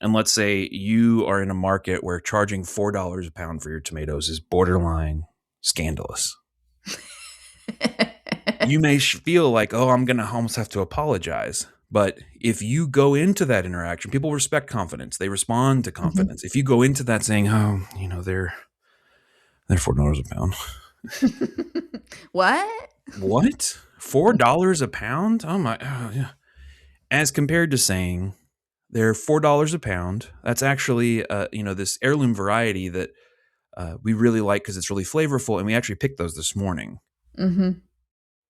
And let's say you are in a market where charging $4 a pound for your tomatoes is borderline scandalous. You may feel like, oh, I'm going to almost have to apologize. But if you go into that interaction, people respect confidence. They respond to Mhm. confidence. If you go into that saying, oh, they're $4 a pound. What? What? $4 a pound? Oh my, oh, yeah. As compared to saying they're $4 a pound. That's actually, this heirloom variety that we really like because it's really flavorful, and we actually picked those this morning. Mhm.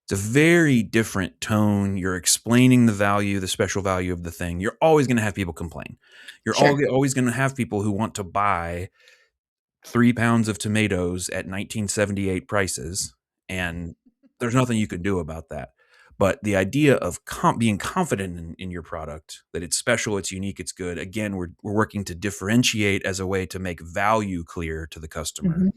It's a very different tone. You're explaining the value, the special value of the thing. You're always going to have people complain. You're Sure. always going to have people who want to buy 3 pounds of tomatoes at 1978 prices, and there's nothing you can do about that. But the idea of being confident in your product, that it's special, it's unique, it's good. Again, we're working to differentiate as a way to make value clear to the customer. Mhm.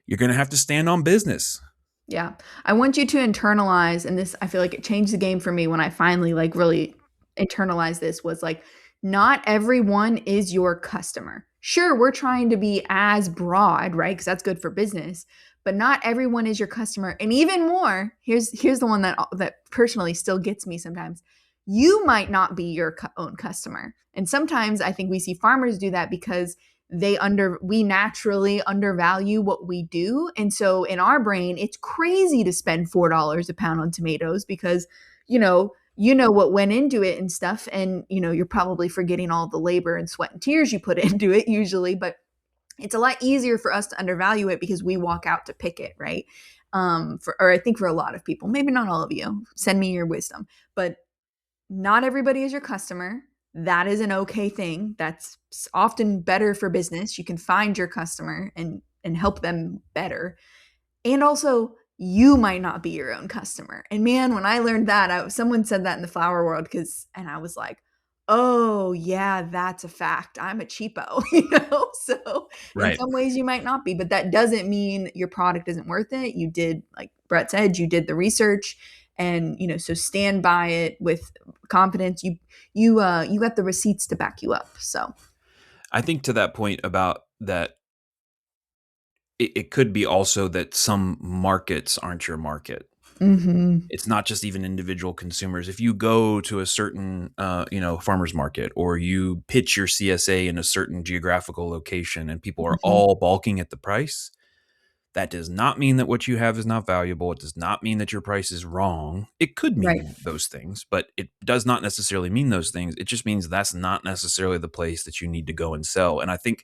You're going to have to stand on business. Yeah. I want you to internalize, and this I feel like it changed the game for me when I finally, like, really internalize this was like, not everyone is your customer. Sure, we're trying to be as broad, right? Because that's good for business, but not everyone is your customer. And even more, here's the one that personally still gets me sometimes. You might not be your own customer. And sometimes I think we see farmers do that because we naturally undervalue what we do. And so in our brain, it's crazy to spend $4 a pound on tomatoes because, you know what went into it and stuff, and you're probably forgetting all the labor and sweat and tears you put into it usually, but it's a lot easier for us to undervalue it because we walk out to pick it, right? Or I think for a lot of people, maybe not all of you, send me your wisdom, but not everybody is your customer. That is an okay thing. That's often better for business. You can find your customer and help them better. And also, you might not be your own customer. And man, when I learned that, someone said that in the flower world, and I was like, oh yeah, that's a fact. I'm a cheapo, So in Right. some ways you might not be, but that doesn't mean your product isn't worth it. You did, like Brett said, you did the research, and so stand by it with confidence. You got the receipts to back you up. So I think to that point about that, it could be also that some markets aren't your market. mm-hmm. It's not just even individual consumers. If you go to a certain, farmer's market, or you pitch your CSA in a certain geographical location and people are Mm-hmm. all balking at the price, that does not mean that what you have is not valuable. It does not mean that your price is wrong. It could Right. mean those things, but it does not necessarily mean those things. It just means that's not necessarily the place that you need to go and sell. And I think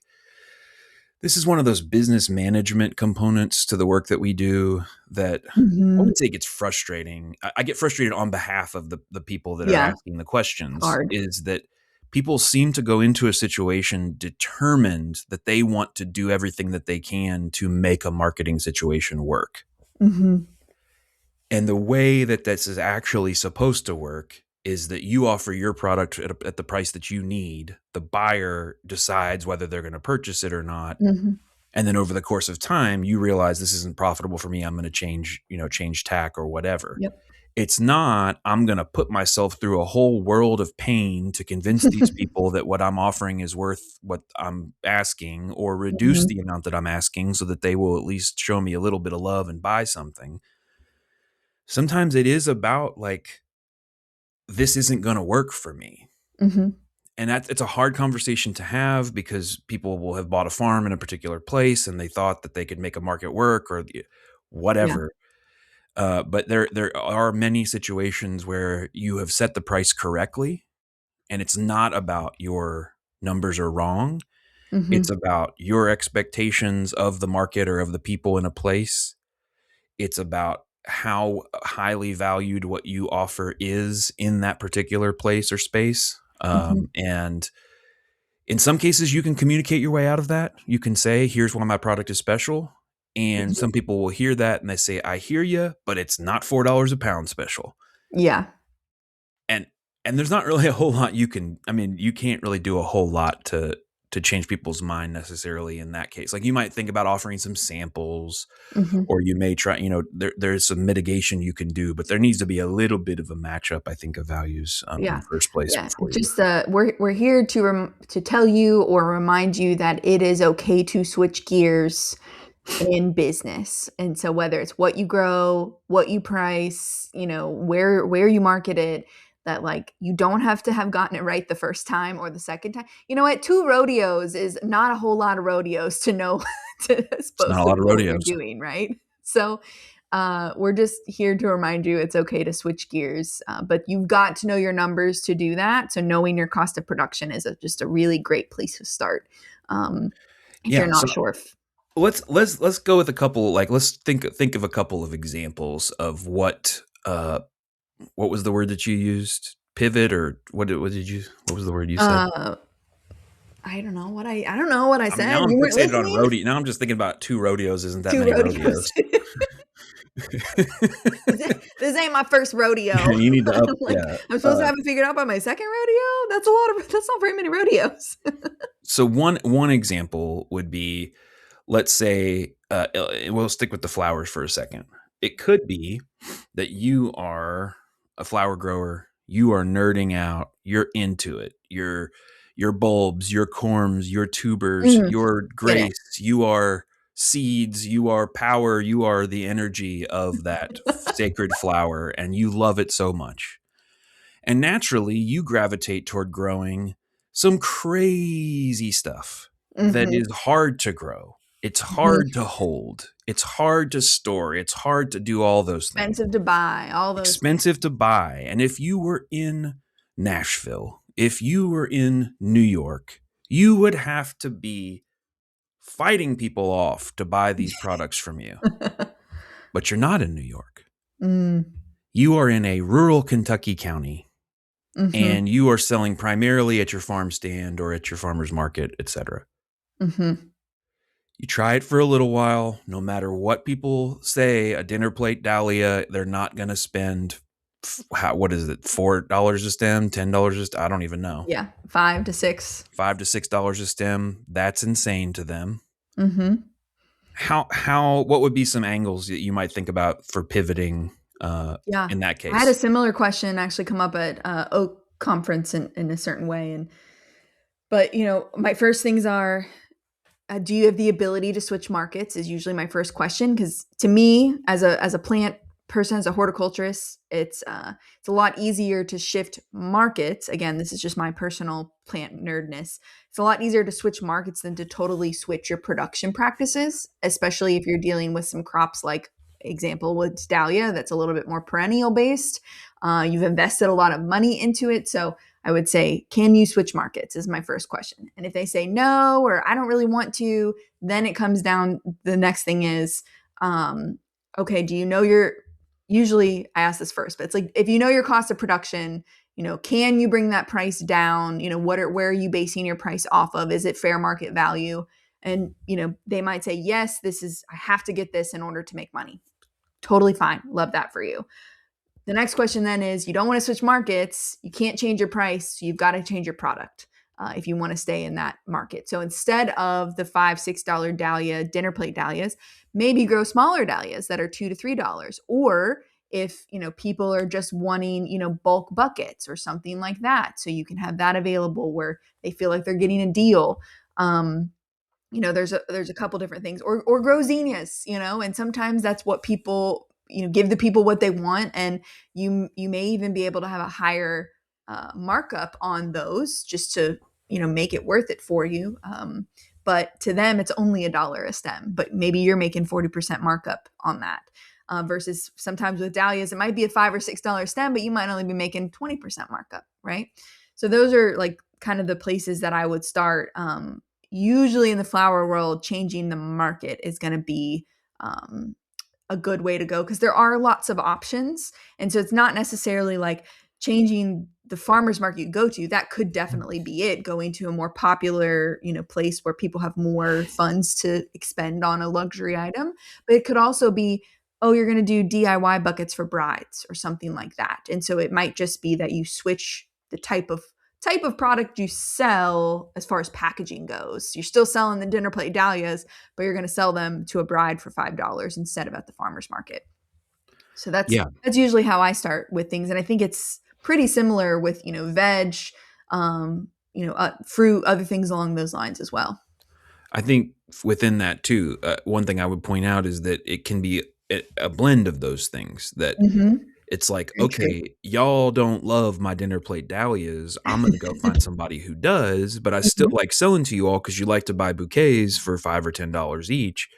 this is one of those business management components to the work that we do that I Mm-hmm. would say gets frustrating. I get frustrated on behalf of the people that are Yeah, asking the questions, hard. is that people seem to go into a situation determined that they want to do everything that they can to make a marketing situation work. Mm-hmm. And the way that this is actually supposed to work is that you offer your product at the price that you need. The buyer decides whether they're going to purchase it or not. Mm-hmm. And then over the course of time, you realize this isn't profitable for me. I'm going to change tack or whatever. Yep. It's not, I'm going to put myself through a whole world of pain to convince these people that what I'm offering is worth what I'm asking, or reduce Mhm. the amount that I'm asking so that they will at least show me a little bit of love and buy something. Sometimes it is about like, this isn't going to work for me. Mhm. And it's a hard conversation to have because people will have bought a farm in a particular place and they thought that they could make a market work or Yeah. whatever. But there are many situations where you have set the price correctly, and it's not about your numbers are wrong. It's Mhm. about your expectations of the market or of the people in a place. It's about how highly valued what you offer is in that particular place or space. Mhm. And in some cases, you can communicate your way out of that. You can say, here's why my product is special. And Mhm. some people will hear that and they say, I hear you, but it's not $4 a pound special. Yeah. And there's not really a whole lot you can't really do a whole lot to change people's mind necessarily in that case. Like, you might think about offering some samples, Mhm. or you may try, there's some mitigation you can do, but there needs to be a little bit of a matchup, I think, of values in Yeah. the first place Yeah. before you. Just we're here to tell you or remind you that it is okay to switch gears in business. And so whether it's what you grow, what you price, where you market it, that like you don't have to have gotten it right the first time or the second time. You know what? Two rodeos is not a whole lot of rodeos to know It's not supposed a to lot of know what you're rodeos. doing, right? So we're just here to remind you it's okay to switch gears, but you've got to know your numbers to do that. So knowing your cost of production is just a really great place to start. If you're Yeah. So not sure if let's go with a couple. Like, let's think of a couple of examples of what was the word that you used? Pivot, or what was the word you said? uh, I don't know what I I mean, said. now I'm You weren't fixated on listening? rodeo. Now I'm just thinking about two rodeos. Isn't that Two many rodeos. rodeos? This ain't my first rodeo. You need to up, I'm like, yeah. I'm supposed to have it figured out by my second rodeo? That's not very many rodeos. So one example would be, let's say, we'll stick with the flowers for a second. It could be that you are a flower grower. You are nerding out. You're into it. Your bulbs, your corms, your tubers, Mm, your get it. grace. You are seeds. You are power. You are the energy of that sacred flower, and you love it so much. And naturally, you gravitate toward growing some crazy stuff that Mhm, is hard to grow. It's mhm. hard to hold. It's hard to store. It's hard to do all those things. Expensive to buy, all those things. Expensive to buy. And if you were in Nashville, if you were in New York, you would have to be fighting people off to buy these products from you. But you're not in New York. Mm, You are in a rural Kentucky county mhm, and you are selling primarily at your farm stand or at your farmer's market, etc. mhm. You try it for a little while, no matter what people say, a dinner plate dahlia, they're not going to spend what is it, $4 a stem, $10 a stem? I don't even know. Yeah, 5 to 6. $5 to $6 a stem, that's insane to them. Mhm. What would be some angles that you might think about for pivoting Yeah. in that I had a case? similar question actually come up at, Oak conference in a certain way, and but, my first things are, do you have the ability to switch markets is usually my first question because to me as a plant person as a horticulturist it's a lot easier to shift markets. Again, this is just my personal plant nerdness. It's a lot easier to switch markets than to totally switch your production practices, especially if you're dealing with some crops like example with dahlia that's a little bit more perennial based. You've invested a lot of money into it, so I would say, can you switch markets? Is my first question. And if they say no, or I don't really want to, then it comes down. The next thing is, okay, do you know your, usually I ask this first, but it's like, if you know your cost of production, can you bring that price down? Where are you basing your price off of? Is it fair market value? And, they might say, yes, I have to get this in order to make money. Totally fine. Love that for you. The next question then is you don't want to switch markets. You can't change your price. So you've got to change your product if you want to stay in that market. So instead of the $5, $6 dahlia, dinner plate dahlias, maybe grow smaller dahlias that are $2 to $3. Or if people are just wanting bulk buckets or something like that, so you can have that available where they feel like they're getting a deal. There's a couple different things, or grow zinnias, and sometimes that's what people give the people what they want, and you may even be able to have a higher markup on those just to make it worth it for you. But to them it's only $1 a stem, but maybe you're making 40% markup on that. Versus sometimes with dahlias it might be a $5 or $6 stem, but you might only be making 20% markup, right? So those are like kind of the places that I would start. Usually in the flower world, changing the market is going to be um, a good way to go because there are lots of options. And so it's not necessarily like changing the farmer's market you go to. That could definitely be it, going to a more popular, place where people have more funds to expend on a luxury item. But it could also be, oh, you're going to do DIY buckets for brides or something like that. And so it might just be that you switch the type of product you sell as far as packaging goes. You're still selling the dinner plate dahlias, but you're going to sell them to a bride for $5 instead of at the farmer's market. So that's Yeah, that's usually how I start with things, and I think it's pretty similar with veg, fruit, other things along those lines as well. I think within that too, one thing I would point out is that it can be a blend of those things. That Mm-hmm. it's like, Very true. okay, y'all don't love my dinner plate dahlias. I'm gonna go find somebody who does, but I still Mhm. like selling to you all because you like to buy bouquets for $5 or $10 each.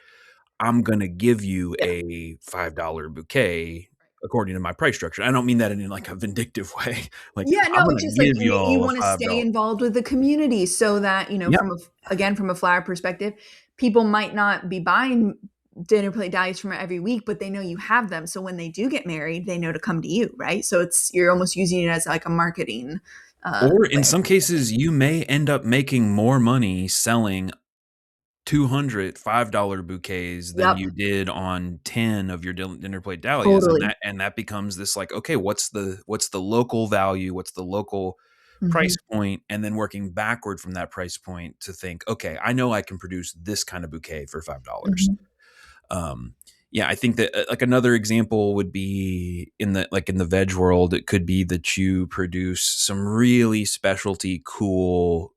I'm gonna give you Yeah. a $5 bouquet according to my price structure. I don't mean that in like a vindictive way. Like Yeah, I'm no, it's gonna just like give you you all a want to stay $5. involved with the community so that, Yep. from a flower perspective, people might not be buying dinner plate dahlias from every week, but they know you have them. So when they do get married, they know to come to you, right? So you're almost using it as like a marketing Or in way. some cases, you may end up making more money selling 200 $5 bouquets than Yep, you did on 10 of your dinner plate dahlias, and totally. that becomes this like, okay, what's the local value, what's the local Hmm. price point, and then working backward from that price point to think, okay, I know I can produce this kind of bouquet for $5. Hmm. Um, Yeah, I think that like another example would be in the veg world. It could be that you produce some really specialty cool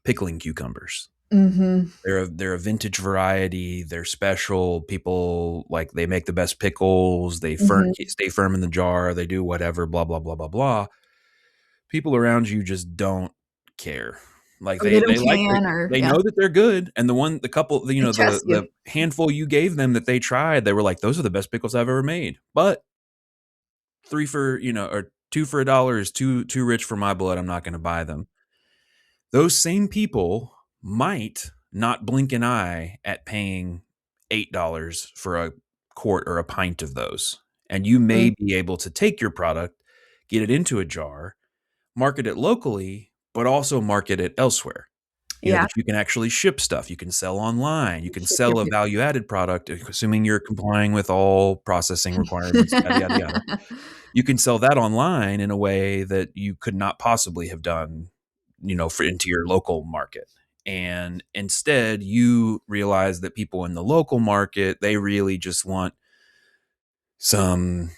pickling cucumbers. Mhm. They're a vintage variety. They're special. People like they make the best pickles. They Mhm. stay firm in the jar. They do whatever. Blah blah blah blah blah. People around you just don't care. Like Or they they don't like can or they yeah, know that they're good, and the couple, they trust you. the handful you gave them that they tried, they were like, those are the best pickles I've ever made. But three for or two for $1 is too rich for my blood. I'm not going to buy them. Those same people might not blink an eye at paying $8 for a quart or a pint of those. And you Mm, may be able to take your product, get it into a jar, market it locally, but also market it elsewhere. yeah, That you can actually ship stuff. You can sell online. You can ship your sell a pickles. value added product, assuming you're complying with all processing requirements, yada, yada, yada. You can sell that online in a way that you could not possibly have done, into your local market. And instead, you realize that people in the local market, they really just want some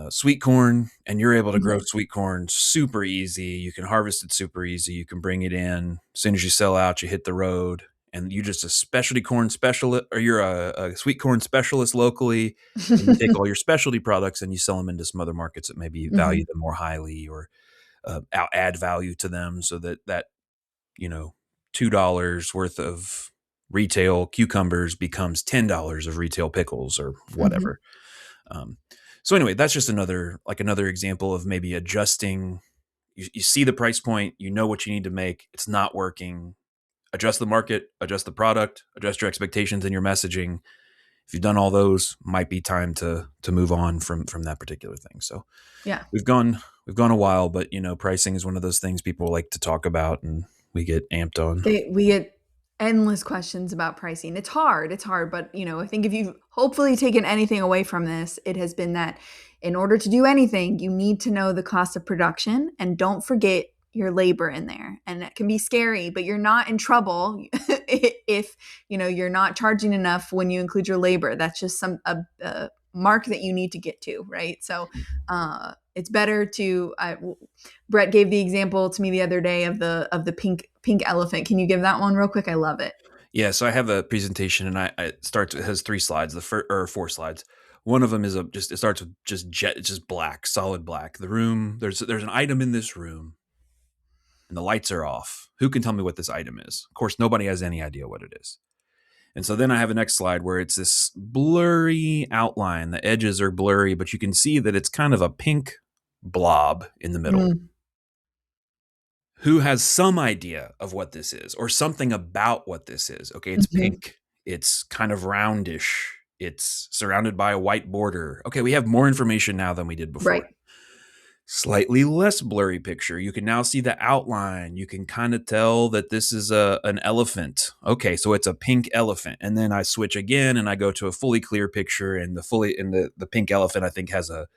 sweet corn, and you're able to grow Mhm, sweet corn super easy. You can harvest it super easy. You can bring it in as soon as you sell out. You hit the road, and you're just a specialty corn specialist, or you're a sweet corn specialist locally. And you take all your specialty products and you sell them into some other markets that maybe value mhm, them more highly, or add value to them, so that you know $2 worth of retail cucumbers becomes $10 of retail pickles or mhm. whatever. um, so anyway, that's just another example of maybe adjusting. You see the price point, you know what you need to make. It's not working. Adjust the market, adjust the product, adjust your expectations and your messaging. If you've done all those, might be time to move on from that particular thing. So Yeah. we've gone a while, but pricing is one of those things people like to talk about, and we get amped on. We get endless questions about pricing. It's hard, but I think if you've hopefully taken anything away from this, it has been that in order to do anything, you need to know the cost of production and don't forget your labor in there. And it can be scary, but you're not in trouble if you're not charging enough when you include your labor. That's just a mark that you need to get to, right? So it's better to Brett gave the example to me the other day of the pink elephant. Can you give that one real quick? I love it. Yeah, so I have a presentation, and it has 3 slides, or 4 slides. One of them is it starts with just black, solid black. The room, there's an item in this room, and the lights are off. Who can tell me what this item is? Of course, nobody has any idea what it is. And so then I have a next slide where it's this blurry outline. The edges are blurry, but you can see that it's kind of a pink blob in the middle. Mm, Who has some idea of what this is, or something about what this is? Okay, it's mhm. pink. It's kind of roundish. It's surrounded by a white border. Okay, we have more information now than we did before. Right. Slightly less blurry picture. You can now see the outline. You can kind of tell that this is an elephant. Okay, so it's a pink elephant. And then I switch again and I go to a fully clear picture, and the pink elephant, I think, has a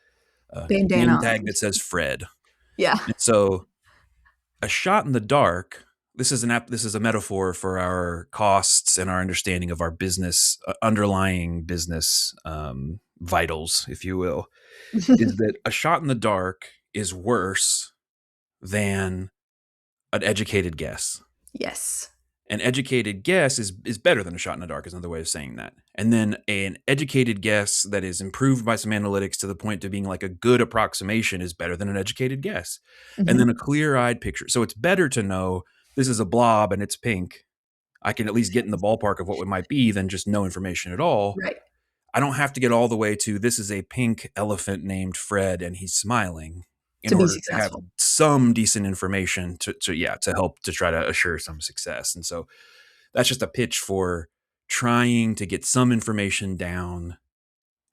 Bandana name on tag it. that says Fred. Yeah. And so a shot in the dark, this is a metaphor for our costs and our understanding of our business, underlying business vitals, if you will, is that a shot in the dark is worse than an educated guess. Yes. An educated guess is better than a shot in the dark, is another way of saying that. And then an educated guess that is improved by some analytics to the point to being like a good approximation is better than an educated guess. And Mhm. then a clear-eyed picture. So it's better to know this is a blob and it's pink. I can at least get in the ballpark of what it might be than just no information at all. Right. I don't have to get all the way to this is a pink elephant named Fred and he's smiling in To be order to have successful. some decent information to help to try to assure some success. And so that's just a pitch for trying to get some information down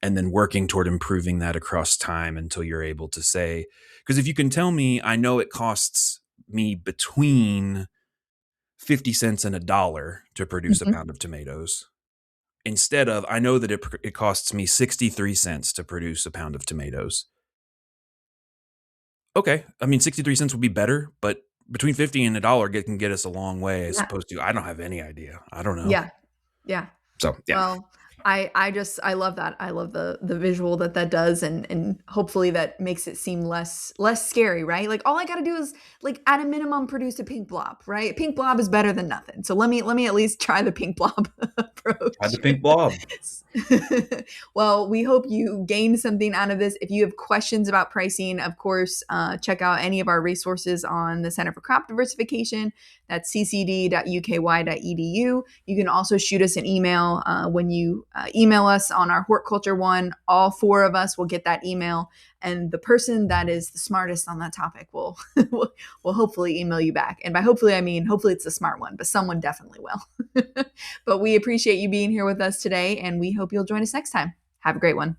and then working toward improving that across time until you're able to say, because if you can tell me, I know it costs me between 50 cents and $1 to produce a Mhm. pound of tomatoes, instead of I know that it costs me 63 cents to produce a pound of tomatoes. Okay, I mean 63 cents would be better, but between 50 and $1 can get us a long way, as Yeah. opposed to I don't have any idea. I don't know. Yeah. Yeah. So yeah. Well, I love that. I love the visual that does, and hopefully that makes it seem less scary, right? Like all I got to do is like at a minimum produce a pink blob, right? Pink blob is better than nothing. So let me at least try the pink blob Try the approach. pink blob. Well, we hope you gained something out of this. If you have questions about pricing, of course, check out any of our resources on the Center for Crop Diversification. That's ccd.uky.edu. You can also shoot us an email when you email us on our horticulture one. All four of us will get that email, and the person that is the smartest on that topic will will hopefully email you back. And by hopefully, I mean hopefully it's a smart one, but someone definitely will. But we appreciate you being here with us today, and we hope you'll join us next time. Have a great one.